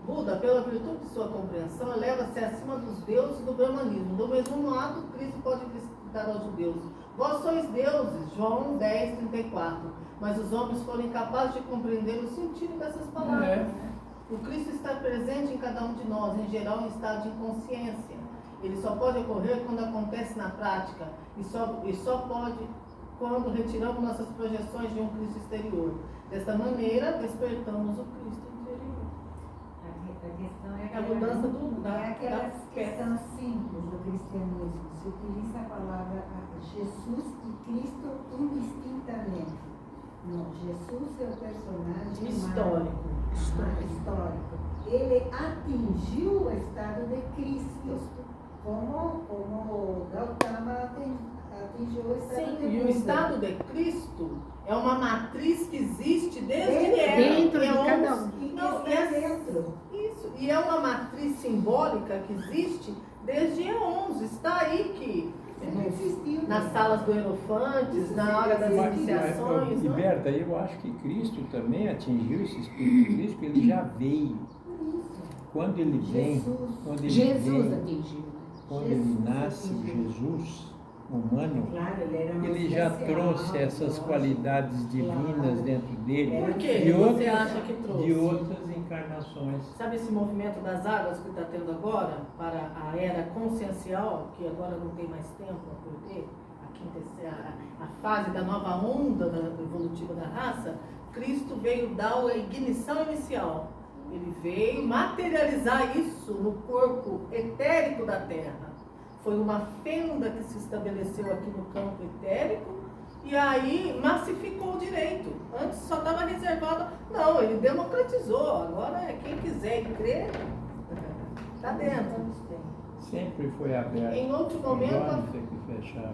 Buda, pela virtude de sua compreensão, eleva-se acima dos deuses do brahmanismo. Do mesmo modo, Cristo pode gritar aos judeus: vós sois deuses, João 10, 34. Mas os homens foram incapazes de compreender o sentido dessas palavras. O Cristo está presente em cada um de nós, em geral em estado de inconsciência. Ele só pode ocorrer quando acontece na prática e só pode quando retiramos nossas projeções de um Cristo exterior. Desta maneira, despertamos o Cristo interior. A questão é A mudança É aquela da questão simples do cristianismo. Se utiliza a palavra Jesus e Cristo indistintamente. Não, Jesus é o personagem histórico. histórico. Ele atingiu o estado de Cristo, como Gautama atingiu o estado de Sim, e o Buda. estado de Cristo é uma matriz que existe desde que Dentro- era. dentro de É cada um. E que Não, está é dentro. isso. E é uma matriz simbólica que existe desde Eons. Está aí que Sempre existiu. nas salas do Hierofantes, na hora das iniciações. E não é? Berta, eu acho que Cristo também atingiu esse Espírito de Cristo, porque ele já veio. Quando ele vem, Jesus. quando ele Jesus vem, atingiu. quando ele Jesus nasce, atingiu. Jesus humano, Claro, ele era mais ele já especial, trouxe essas lógico. qualidades divinas Claro. dentro dele, Por que de você outras, acha que trouxe? de outras encarnações. Sabe esse movimento das águas que está tendo agora para a era consciencial, que agora não tem mais tempo a perder, a fase da nova onda evolutiva da raça? Cristo veio dar a ignição inicial. Ele veio materializar isso no corpo etérico da Terra. Foi uma fenda que se estabeleceu aqui no campo etérico e aí massificou o direito. Antes só estava reservado. Não, ele democratizou. Agora é quem quiser e crer, está dentro. Sempre foi aberto. Em outro momento, Agora tem que fechar.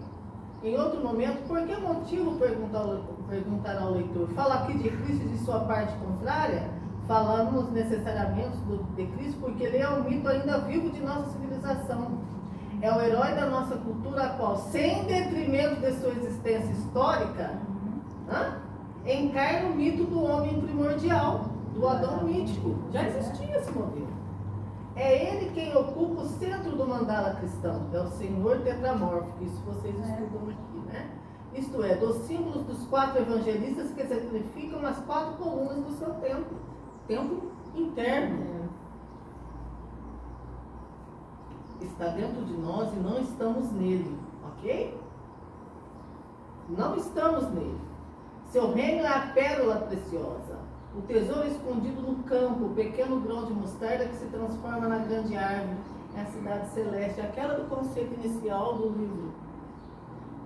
Em outro momento, por que motivo perguntar ao leitor? Fala aqui de Cristo e de sua parte contrária? Falamos necessariamente de Cristo porque ele é um mito ainda vivo de nossa civilização. É o herói da nossa cultura, a qual, sem detrimento de sua existência histórica, encarna o mito do homem primordial, do Adão mítico. Já existia esse modelo. É ele quem ocupa o centro do mandala cristão, é o Senhor tetramórfico, isso vocês estudam aqui, né? Isto é, dos símbolos dos 4 evangelistas que exemplificam as 4 colunas do seu templo interno. Está dentro de nós e não estamos nele, ok? Não estamos nele. Seu reino é a pérola preciosa, o tesouro escondido no campo, o pequeno grão de mostarda que se transforma na grande árvore, é a cidade celeste, aquela do conceito inicial do livro.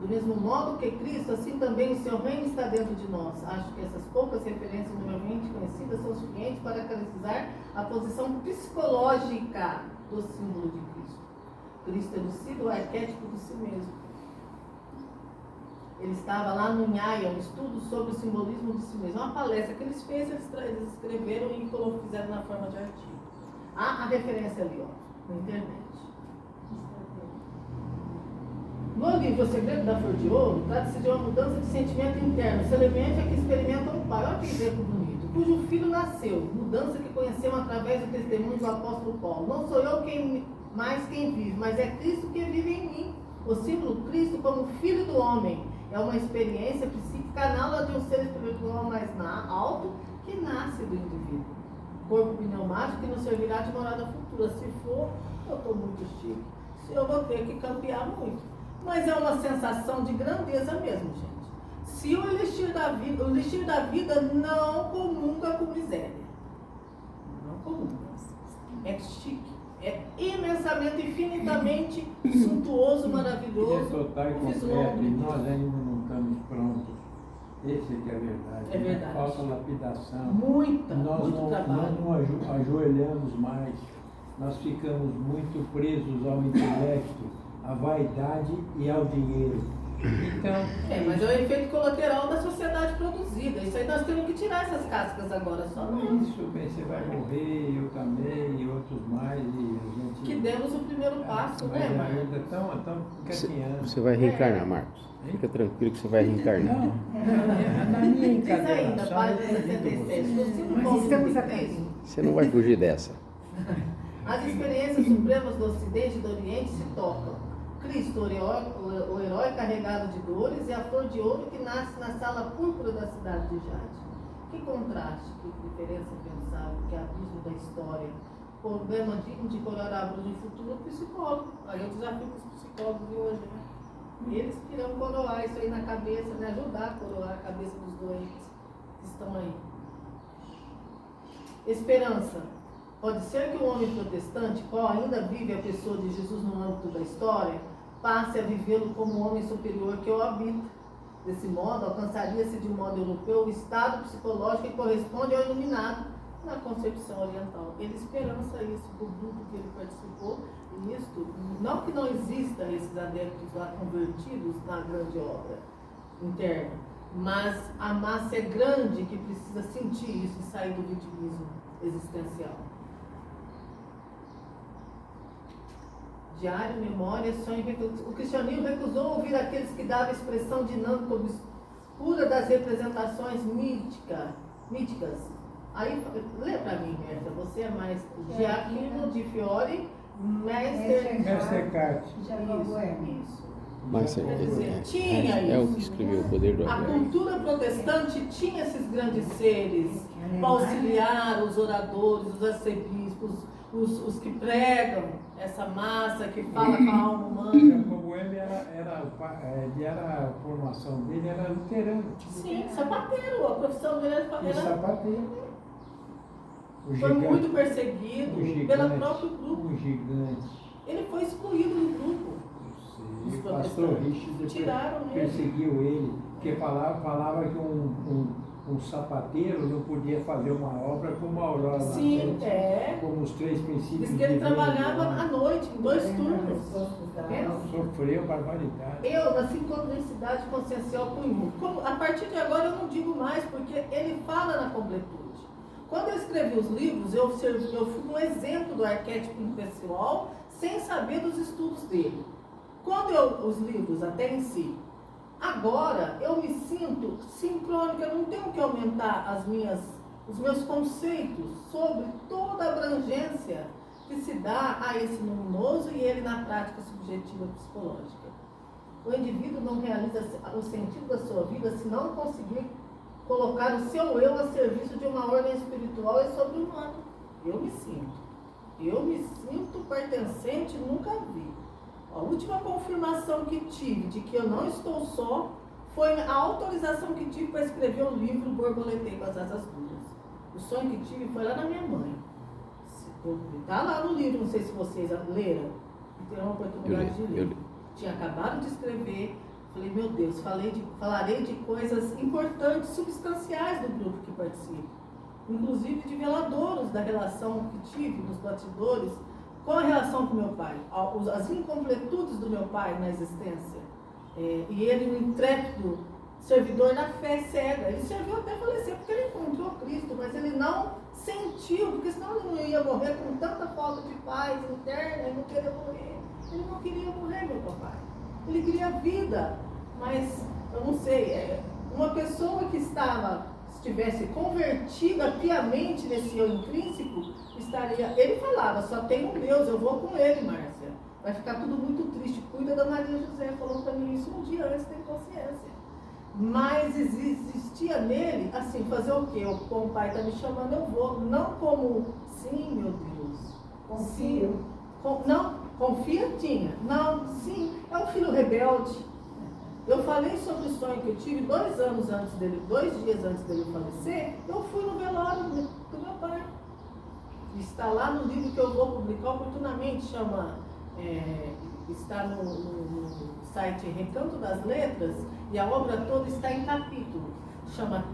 Do mesmo modo que Cristo, assim também o seu reino está dentro de nós. Acho que essas poucas referências normalmente conhecidas são suficientes para caracterizar a posição psicológica do símbolo de Cristo. Cristo elucida o arquétipo de si mesmo. Ele estava lá no Nhaya, um estudo sobre o simbolismo de si mesmo. Uma palestra que eles fez, eles escreveram e fizeram na forma de artigo. Há a referência ali, ó, na internet. No livro O Segredo da Flor de Ouro, trata-se de uma mudança de sentimento interno, semelhante a que experimenta um pai. Olha que exemplo bonito. Cujo filho nasceu, mudança que conhecemos através do testemunho do apóstolo Paulo. Não sou eu quem vive, mas é Cristo que vive em mim. O símbolo Cristo como Filho do Homem é uma experiência psíquica análoga de um ser espiritual mais alto que nasce do indivíduo. Corpo pneumático que nos servirá de morada futura. Se for, eu estou muito chique. Se eu vou ter que campear muito. Mas é uma sensação de grandeza mesmo, gente. Se o elixir da vida não comunga com miséria. Não comunga. É chique. É imensamente, infinitamente suntuoso, maravilhoso. Ele é total e completo, e nós ainda não estamos prontos. Esse que é a verdade. É verdade. Falta lapidação. Muito Nós trabalho. não ajoelhamos mais. Nós ficamos muito presos ao intelecto, à vaidade e ao dinheiro. Então, Mas é o efeito colateral da sociedade produzida. Isso aí nós temos que tirar essas cascas agora, só não. isso, bem, você vai morrer, eu também, e outros mais, e a gente... Que demos o primeiro passo, né, Mas Marcos? ainda estão encaminhando. Você vai reencarnar, Marcos. Fica tranquilo que você vai reencarnar. Não, na minha Diz ainda, encarnação, página eu digo 77. você. Do símbolo Mas bom estamos de a Cristo. caminho. Você não vai fugir dessa. As experiências supremas do Ocidente e do Oriente se tocam. Cristo, o herói carregado de dores, e a flor de ouro que nasce na sala púrpura da cidade de Jade. Que contraste, que diferença pensável, que abismo da história. Problema digno de coroar no futuro psicólogo. Aí eu desafio os psicólogos de hoje, né? Eles que irão coroar isso aí na cabeça, né? Ajudar a coroar a cabeça dos doentes que estão aí. Esperança. Pode ser que o homem protestante, qual ainda vive a pessoa de Jesus no âmbito da história, passe a vivê-lo como o homem superior que o habita. Desse modo, alcançaria-se de um modo europeu o estado psicológico que corresponde ao iluminado na concepção oriental. Ele esperança isso do grupo que ele participou, e isto, não que não exista esses adeptos lá convertidos na grande obra interna, mas a massa é grande que precisa sentir isso e sair do vitimismo existencial. Diário, memória, sonho. O cristianismo recusou ouvir aqueles que davam expressão dinâmica obscura das representações míticas. Aí, lê para mim, Berta, você é mais Giacomo de Fiore, Mestre Carte. Isso. Mas Quer dizer, tinha é o isso. que escreveu O Poder do A Agora. cultura protestante tinha esses grandes seres para auxiliar os oradores, os arcebispos, os que pregam essa massa que fala com a alma humana. Como ele era a formação dele era luterano. Sim, sapateiro, a profissão dele E era sapateiro. O foi gigante, muito perseguido o gigante, pelo próprio grupo. o gigante. Ele foi excluído do grupo. Os Os pastor protestantes Richard tiraram ele. perseguiu ele, porque falava que um sapateiro não podia fazer uma obra como a Aurora Sim, Nascente, é. como os três princípios Diz que ele divinos, trabalhava né? à noite, em 2 turnos. Pensa. Sofreu barbaridade. Eu nasci em Universidade Consciencial Cunhu. A partir de agora eu não digo mais, porque ele fala na completude. Quando eu escrevi os livros, eu fui um exemplo do arquétipo impessoal, sem saber dos estudos dele. Quando os livros, até em si, agora eu me sinto sincrônica, eu não tenho que aumentar os meus conceitos sobre toda a abrangência que se dá a esse luminoso e ele na prática subjetiva psicológica. O indivíduo não realiza o sentido da sua vida se não conseguir colocar o seu eu a serviço de uma ordem espiritual e sobre-humana. Eu me sinto pertencente, nunca vi. A última confirmação que tive de que eu não estou só foi a autorização que tive para escrever o livro Borboletei com as Asas Duras. O sonho que tive foi lá na minha mãe. Está lá no livro, não sei se vocês leram, e terão a oportunidade de ler. Tinha acabado de escrever, falei, meu Deus, falarei de coisas importantes, substanciais do grupo que participa. Inclusive de veladouros da relação que tive nos bastidores com a relação com meu pai, as incompletudes do meu pai na existência. E ele, um intrépido servidor da fé cega, ele serviu até falecer porque ele encontrou Cristo, mas ele não sentiu, porque senão ele não ia morrer com tanta falta de paz interna, ele não queria morrer. Ele não queria morrer, meu papai. Ele queria vida, mas eu não sei, uma pessoa que estivesse convertida piamente nesse eu intrínseco, ele falava, só tem um Deus, eu vou com ele, Márcia. Vai ficar tudo muito triste, cuida da Maria José, falou para mim isso um dia antes, tem consciência. Mas existia nele, assim, fazer o quê? Como o pai está me chamando, eu vou. Não como, sim, meu Deus. Confio. Não, confia, tinha. Não, sim, é um filho rebelde. Eu falei sobre o sonho que eu tive 2 dias antes dele falecer, eu fui no velório do meu pai. Está lá no livro que eu vou publicar oportunamente, está no site Recanto das Letras, e a obra toda está em capítulo. Chama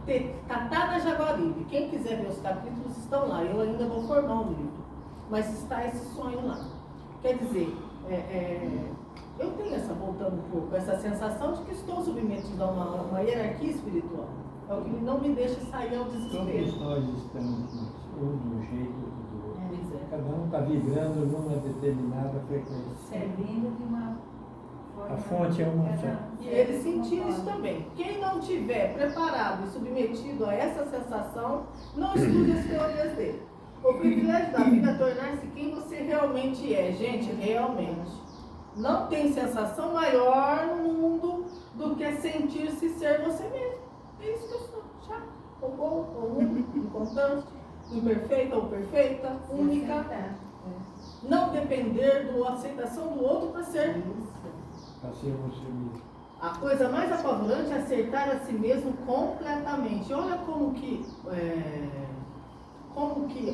Tatá da Jaguaribe. Quem quiser ver os capítulos estão lá. Eu ainda vou formar um livro. Mas está esse sonho lá. Quer dizer, eu tenho voltando um pouco, essa sensação de que estou submetido a uma hierarquia espiritual. É o que não me deixa sair ao desespero. Todos nós estamos um de um jeito do outro. Pois é. Cada um está vibrando numa determinada frequência. Servindo de uma forma. A fonte é uma só. E ele sentiu isso também. Quem não tiver preparado e submetido a essa sensação, não estude as teorias dele. O privilégio da vida é tornar-se quem você realmente é. Gente, realmente. Não tem sensação maior no mundo do que sentir-se ser você mesmo. É isso que eu sou. Tchau. ou bom, ou inconstante, imperfeita ou perfeita, única. Não depender da aceitação do outro para ser. Para ser você mesmo. A coisa mais apavorante é acertar a si mesmo completamente. Olha como que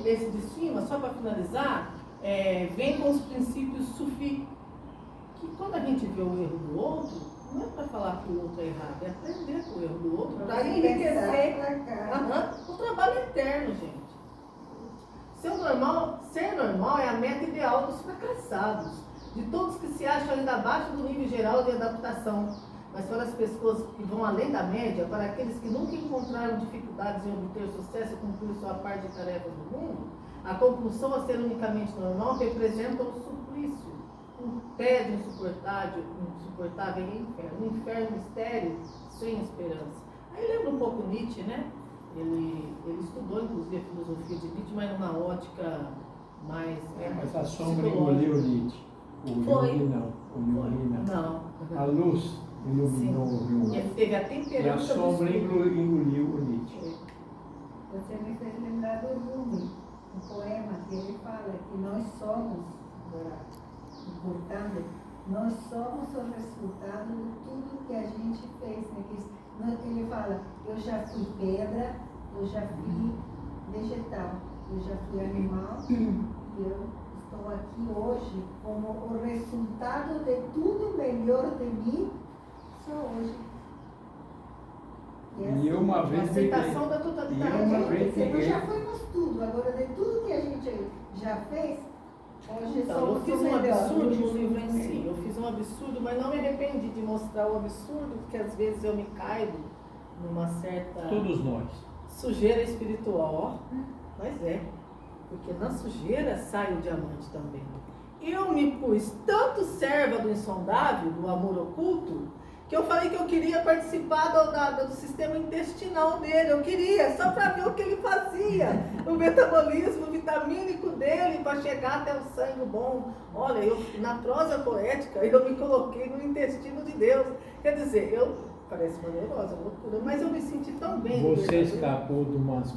esse de cima, só para finalizar, vem com os princípios sufi. Que quando a gente vê o erro do outro, não é para falar que o outro é errado, é aprender com o erro do outro, para enriquecer o trabalho interno, gente. Ser normal é a meta ideal dos fracassados, de todos que se acham ainda abaixo do nível geral de adaptação. Mas para as pessoas que vão além da média, para aqueles que nunca encontraram dificuldades em obter sucesso e cumprir sua parte de tarefas no mundo, a compulsão a ser unicamente normal representa um suplício, um tédio insuportável em inferno, um inferno estéril, sem esperança. Aí lembra um pouco Nietzsche, né? Ele estudou, inclusive, a filosofia de Nietzsche, mas numa ótica mais Mas a sombra engoliu Nietzsche. O Jung não. Não. A luz iluminou o Jung. Ele teve a E a temperança sombra do engoliu o Nietzsche. Você me fez lembrar do Rumi, um poema que ele fala que nós somos, voltando, nós somos o resultado de tudo que a gente fez. Né? Ele fala, eu já fui pedra, eu já fui vegetal, eu já fui animal, e eu estou aqui hoje como o resultado de tudo melhor de mim, só hoje. E eu uma a vez aceitação da E eu totalidade. uma vez Nós já fomos tudo, agora de tudo que a gente já fez, hoje Então, eu somos fiz o um melhor. absurdo Hoje no livro em somos si. Eu fiz um absurdo, mas não me arrependi de mostrar o absurdo, porque às vezes eu me caibo numa certa Todos nós. sujeira espiritual. Ó. Mas é, porque na sujeira sai o diamante também. Eu me pus tanto serva do insondável, do amor oculto, que eu falei que eu queria participar do sistema intestinal dele. Eu queria, só para ver o que ele fazia, o metabolismo vitamínico dele, para chegar até o sangue bom. Olha, na prosa poética, eu me coloquei no intestino de Deus. Quer dizer, parece uma neurose, uma loucura, mas eu me senti tão bem. Você escapou de umas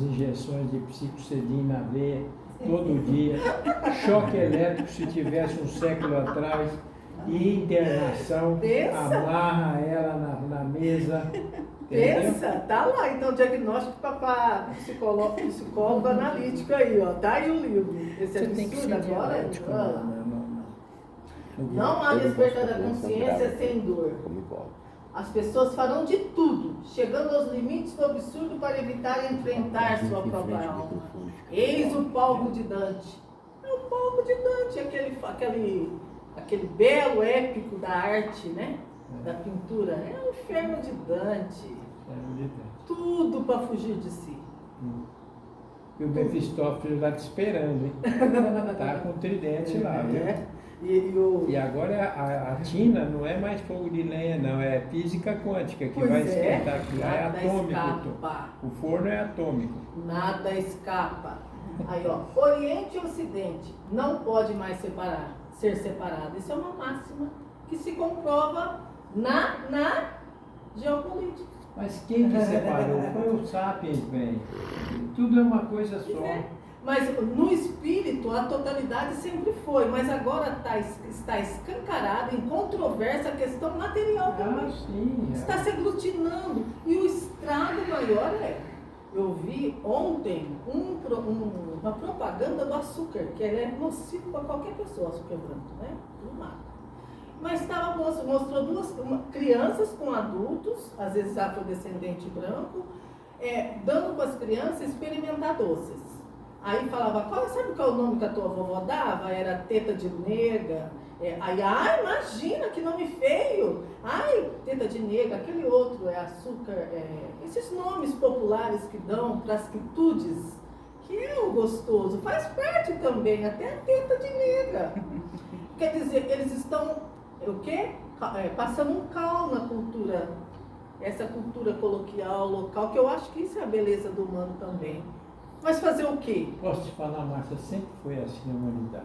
injeções de psicocedina na veia todo dia, choque elétrico se tivesse um século atrás, e internação, amarra ela na mesa. Pensa, tá lá, então, diagnóstico para psicólogo analítico aí, ó. Tá aí o livro. Esse absurdo agora. Não há despertar da consciência sem dor. As pessoas farão de tudo, chegando aos limites do absurdo para evitar enfrentar sua própria alma. Eis o palco de Dante. É o palco de Dante, aquele belo épico da arte, né? Da pintura. É o inferno de Dante. Tudo para fugir de si. E o Mefistófeles lá te esperando, hein? Tá com o tridente lá, viu? E agora a Tina não é mais fogo de lenha, não, é física quântica que vai esquentar aquilo. É atômico. O forno é atômico. Nada escapa. Aí, ó, Oriente e Ocidente não pode mais ser separado. Isso é uma máxima que se comprova na geopolítica. Mas quem que separou? Foi o Sapiens, bem. Tudo é uma coisa só. Mas no espírito a totalidade sempre foi, mas agora está escancarada, em controvérsia a questão material também. Sim, está se aglutinando. E o estrago maior eu vi ontem uma propaganda do açúcar, que ele é nocivo para qualquer pessoa, açúcar branco, né? Não mata. Mas mostrou duas crianças com adultos, às vezes afrodescendente branco, dando para as crianças experimentar doces. Aí falava, sabe qual é o nome que a tua vovó dava? Era teta de nega. Imagina que nome feio. Teta de nega, aquele outro é açúcar. Esses nomes populares que dão para as quitudes, que é o gostoso, faz parte também, até a teta de nega. Quer dizer, eles estão, passando um cal na cultura, essa cultura coloquial, local, que eu acho que isso é a beleza do humano também. Mas fazer o quê? Posso te falar, Márcia, sempre foi assim na humanidade.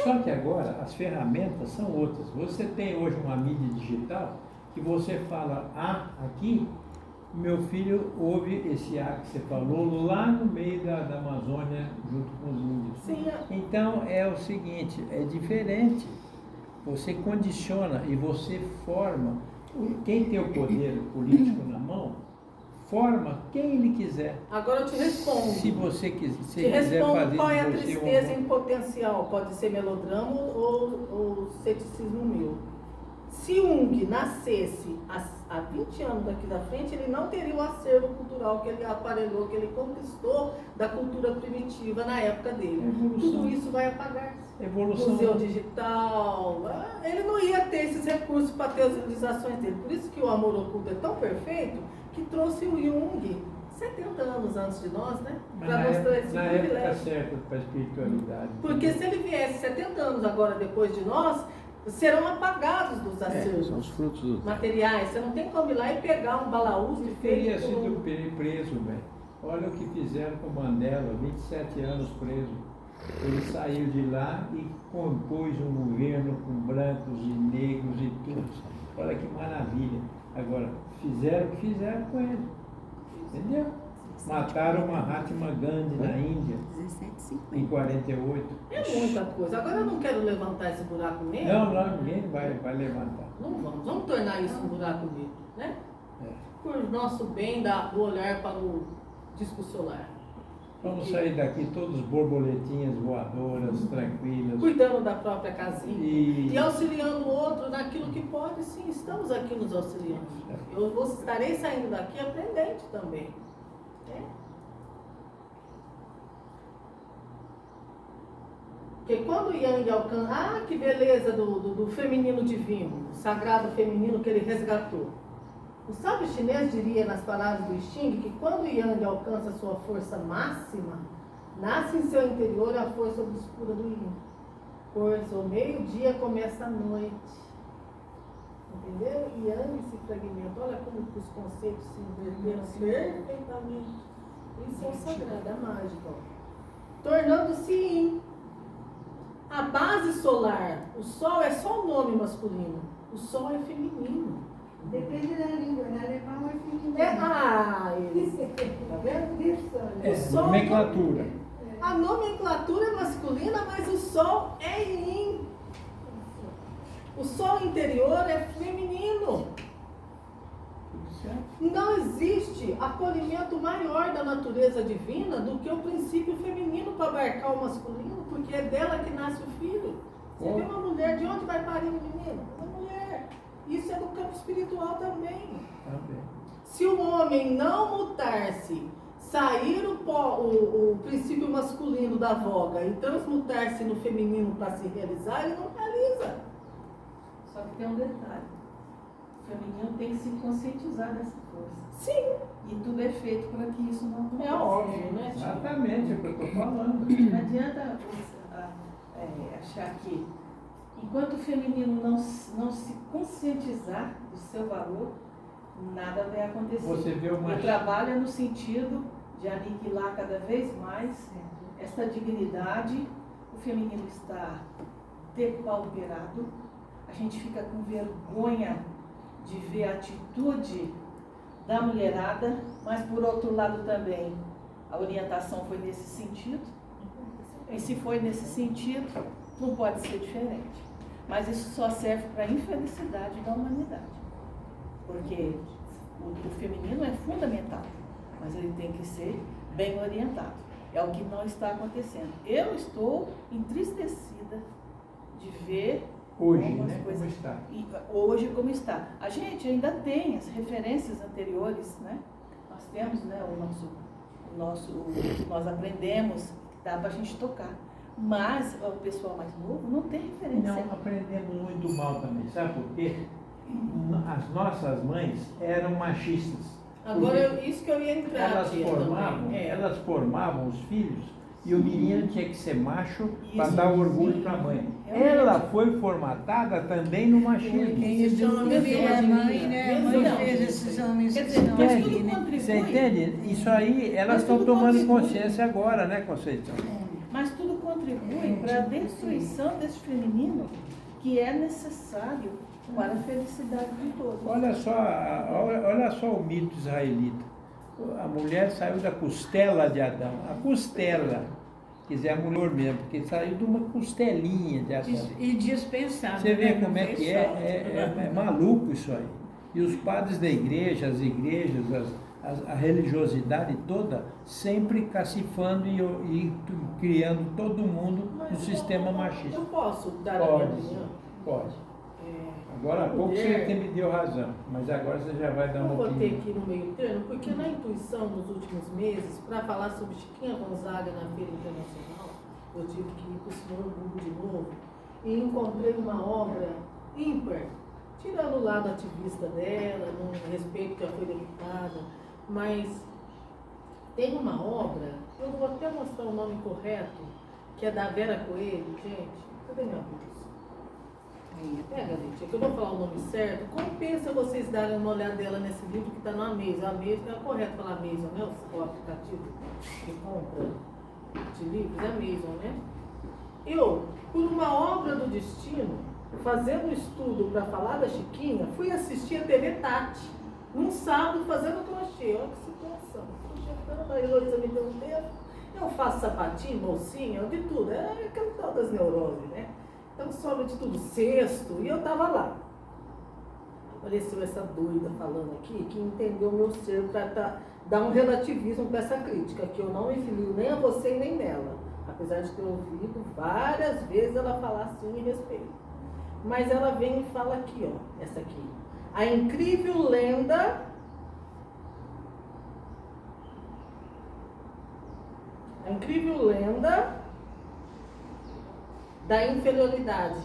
Só que agora as ferramentas são outras. Você tem hoje uma mídia digital que você fala A aqui Meu filho ouve esse ar que você falou lá no meio da Amazônia, junto com os índios. Sim, Então é o seguinte, é diferente. Você condiciona e você forma. Quem tem o poder político na mão, forma quem ele quiser. agora eu te respondo. Se você quiser, Te quiser respondo fazer qual é a de você tristeza em potencial. Pode ser melodrama ou ceticismo meu. Se Jung nascesse há 20 anos daqui da frente, ele não teria o acervo cultural que ele aparelhou, que ele conquistou da cultura primitiva na época dele. Evolução. Tudo isso vai apagar. Evolução. Museu digital, ele não ia ter esses recursos para ter as realizações dele. Por isso que o amor oculto é tão perfeito que trouxe o Jung 70 anos antes de nós, né? Mas Para mostrar esse na época privilégio. certa para a espiritualidade. Porque se ele viesse 70 anos agora depois de nós, serão apagados dos São acervos os frutos do materiais. Você não tem como ir lá e pegar um balaúso Ele de teria feito por sido preso, velho. Olha o que fizeram com Mandela, 27 anos preso. Ele saiu de lá e compôs um governo com brancos e negros e tudo. Olha que maravilha. Agora, fizeram o que fizeram com ele. Entendeu? Mataram Mahatma Gandhi na Índia 17,50. em 48. É muita coisa. Agora eu não quero levantar esse buraco negro. Não, ninguém vai levantar. Não vamos. Vamos tornar isso um buraco negro, né? É. Por nosso bem, do olhar para o disco solar. Vamos sair daqui todos borboletinhas voadoras, tranquilas. Cuidando da própria casinha. E E auxiliando o outro naquilo que pode, sim, estamos aqui nos auxiliando. Eu estarei saindo daqui aprendente também. Né? Porque quando o Yang alcança, que beleza do feminino divino, o sagrado feminino que ele resgatou. O sábio chinês diria nas palavras do I Ching que quando o Yang alcança a sua força máxima, nasce em seu interior a força obscura do Yin. Pois ao meio-dia começa a noite. Entendeu? Yang se fragmenta. Olha como os conceitos se inverteram perfeitamente. Isso é o sagrado, a mágica. Ó. Tornando-se Yin. A base solar, o Sol é só o nome masculino. O Sol é feminino. Depende da língua, na alemão é feminino. Tá vendo? Isso, é, O sol- nomenclatura. A nomenclatura é masculina, mas o Sol é Yin. O Sol interior é feminino. Não existe acolhimento maior da natureza divina do que o princípio feminino para abarcar o masculino, porque é dela que nasce o filho. Você vê uma mulher, de onde vai parir um menino? Uma mulher. Isso é do campo espiritual também. Se o homem não mutar-se, sair o princípio masculino da voga e transmutar-se no feminino para se realizar, ele não realiza. Só que tem um detalhe. O feminino tem que se conscientizar dessa força. Sim, E tudo é feito para que isso não aconteça. é óbvio, né? Exatamente, é o que eu estou falando. Não adianta achar que enquanto o feminino não se conscientizar do seu valor, nada vai acontecer. Você vê uma O trabalho é no sentido de aniquilar cada vez mais esta dignidade. O feminino está depauperado. A gente fica com vergonha de ver a atitude da mulherada, mas por outro lado também a orientação foi nesse sentido. E se foi nesse sentido, não pode ser diferente. Mas isso só serve para a infelicidade da humanidade. Porque o feminino é fundamental, mas ele tem que ser bem orientado. É o que não está acontecendo. Eu estou entristecida de ver hoje, algumas né? Como está? E hoje como está. A gente ainda tem as referências anteriores, né? Nós temos, né, nós aprendemos, dá para a gente tocar. Mas o pessoal mais novo não tem referência. Não, aprendemos muito mal também, sabe por quê? As nossas mães eram machistas. Agora, isso que eu ia entrar Elas aqui formavam, também. elas formavam os filhos e o menino tinha que ser macho para Isso. dar orgulho para a mãe. Realmente. Ela foi formatada também no machismo. Quem se chama a mãe, né? A mãe Não. fez esses homens Quer que dizer, estão mas aqui, tudo né? contribui. Você entende? Isso aí, elas Mas estão tudo tomando contribui. consciência agora, né, Conceição? Mas tudo contribui para a destruição desse feminino que é necessário para a felicidade de todos. Olha só o mito israelita. A mulher saiu da costela de Adão. A costela, quer dizer, a mulher mesmo, porque saiu de uma costelinha de Adão. E dispensável. Você vê né? como é que é maluco isso aí. E os padres da igreja, as igrejas, a religiosidade toda, sempre cacifando e criando todo mundo no sistema machista. Eu posso dar a minha Pode, opinião? pode. É, Agora há pouco mulher- você me deu razão, mas agora você já vai dar Eu uma botei opinião. aqui no meio termo, porque na intuição, nos últimos meses, para falar sobre Chiquinha Gonzaga na Feira Internacional, eu tive que ir para o Senhor Google de novo e encontrei uma obra ímpar, tirando o lado ativista dela, no respeito que ela foi deputada, mas tem uma obra, eu vou até mostrar o nome correto, que é da Vera Coelho, gente. Cadê minha bolsa? Pega, gente, é que eu vou falar o nome certo. Compensa vocês darem uma olhada dela nesse livro que está na mesa. A mesa, é correto falar mesa, né? O aplicativo que compra de livros é Amazon, né? Eu, por uma obra do destino, fazendo estudo para falar da Chiquinha, fui assistir a TV Tati, num sábado, fazendo crochê. Olha que situação. A Heloísa me deu um tempo. Eu faço sapatinho, bolsinha, de tudo. É aquela tal das neuroses, né? Então sobra de tudo, cesto, e eu tava lá. Apareceu essa doida falando aqui, que entendeu o meu ser para dar um relativismo para essa crítica, que eu não me filio nem a você e nem nela. Apesar de ter ouvido várias vezes ela falar assim em respeito. Mas ela vem e fala aqui, ó, essa aqui. A incrível lenda da inferioridade.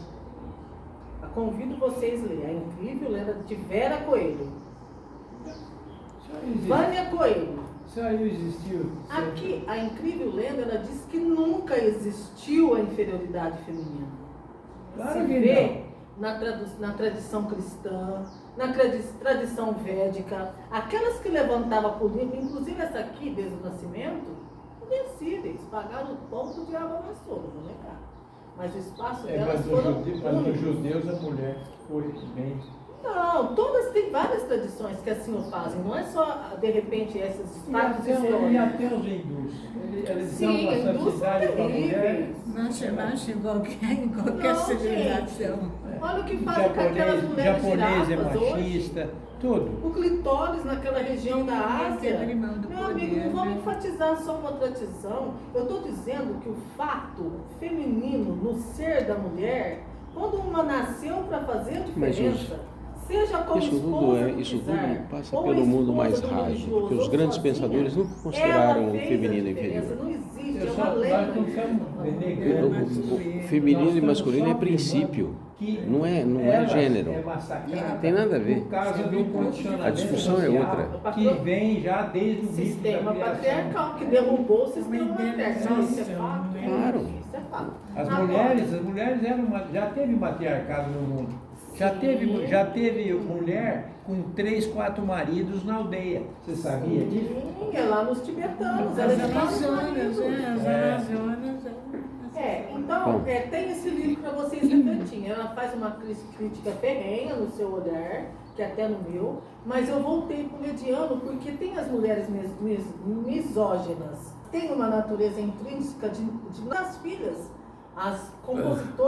Eu convido vocês a ler A Incrível Lenda de Vera Coelho. Vânia Coelho. Isso aí existiu. Aqui, a Incrível Lenda, ela diz que nunca existiu a inferioridade feminina. Claro Se que vê na tradição cristã, na tradição védica, aquelas que levantavam a política, inclusive essa aqui, desde o nascimento, invencíveis, pagaram o pão do diabo amassou, não vou negar. Mas o espaço delas foram Mas nos únicos. judeus a mulher foi bem. Não, todas têm várias tradições que assim o fazem, não é só, de repente, esses fatos E históricos. até os hindus. Eles Sim, dão uma hindus são santidade para a mulher. terríveis. Nossa, em qualquer Não, civilização. Olha o que fazem com aquelas mulheres Japonês é girafas hoje. machista, tudo. O clitóris naquela região da Ásia. Abre mão do Meu amigo, poder, não vamos né? enfatizar só uma tradição. Eu estou dizendo que o fato feminino no ser da mulher, quando uma nasceu para fazer a Mas diferença, seja como Isso esposa do tudo czar, passa ou pelo mundo esposa mais do raso, religioso, porque os ou grandes sozinha, pensadores nunca consideraram ela o fez a feminino diferença. inferior. Não existe, é Eu uma só, lei. nós não estamos denegando. O feminino e masculino é princípio, não é gênero. É massacrada Tem nada a ver. Por causa do condicionamento A discussão é social outra. que vem já desde o início Sistema da criação. patriarcal que derrubou o sistema Uma patriarcal. Isso é idealização, fato. né? Claro. Isso é fato. As Agora, mulheres já teve matriarcado no mundo. Já teve mulher com 3, 4 maridos na aldeia. Você sabia disso? Sim, é lá nos tibetanos. Ela As é de vários Amazonas, maridos. as Amazonas. Então, tem esse livro para vocês refletirem. Ela faz uma crítica ferrenha no seu olhar, que é até no meu, mas eu voltei para o mediano porque tem as mulheres misóginas, tem uma natureza intrínseca das filhas, as compositoras.